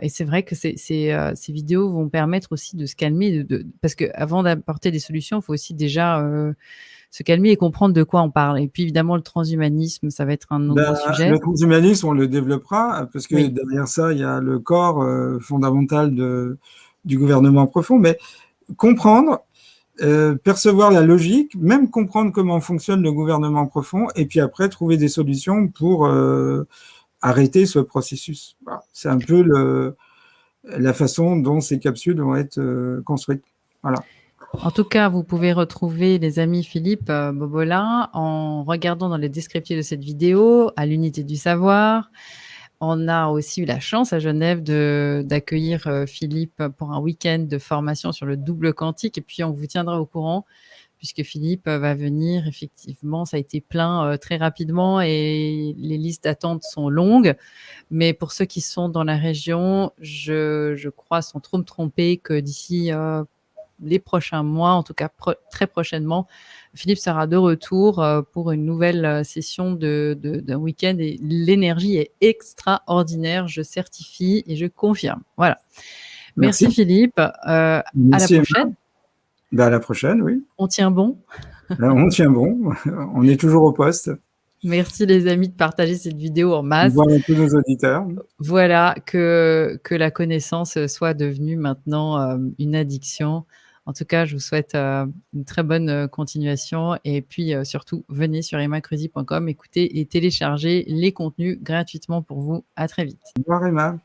c'est vrai que ces vidéos vont permettre aussi de se calmer, parce qu'avant d'apporter des solutions, il faut aussi déjà se calmer et comprendre de quoi on parle. Et puis évidemment, le transhumanisme, ça va être un autre gros sujet. Le transhumanisme, on le développera, parce que derrière ça, il y a le corps fondamental du gouvernement profond. Mais comprendre, percevoir la logique, même comprendre comment fonctionne le gouvernement profond, et puis après trouver des solutions pour arrêter ce processus. Voilà. C'est un peu la façon dont ces capsules vont être construites. Voilà. En tout cas, vous pouvez retrouver les amis Philippe Bobola en regardant dans les descriptifs de cette vidéo à l'Unité du Savoir. On a aussi eu la chance à Genève d'accueillir Philippe pour un week-end de formation sur le double quantique. Et puis, on vous tiendra au courant puisque Philippe va venir. Effectivement, ça a été plein très rapidement et les listes d'attente sont longues. Mais pour ceux qui sont dans la région, je crois sans trop me tromper que d'ici les prochains mois, en tout cas très prochainement, Philippe sera de retour pour une nouvelle session d'un week-end et l'énergie est extraordinaire, je certifie et je confirme. Voilà. Merci Philippe. À la prochaine. À la prochaine, oui. On tient bon. On tient bon. On est toujours au poste. Merci les amis de partager cette vidéo en masse. Voilà tous nos auditeurs. Voilà, que la connaissance soit devenue maintenant une addiction. En tout cas, je vous souhaite une très bonne continuation et puis surtout, venez sur emmacruzy.com, écoutez et téléchargez les contenus gratuitement pour vous. À très vite. Au revoir Emma.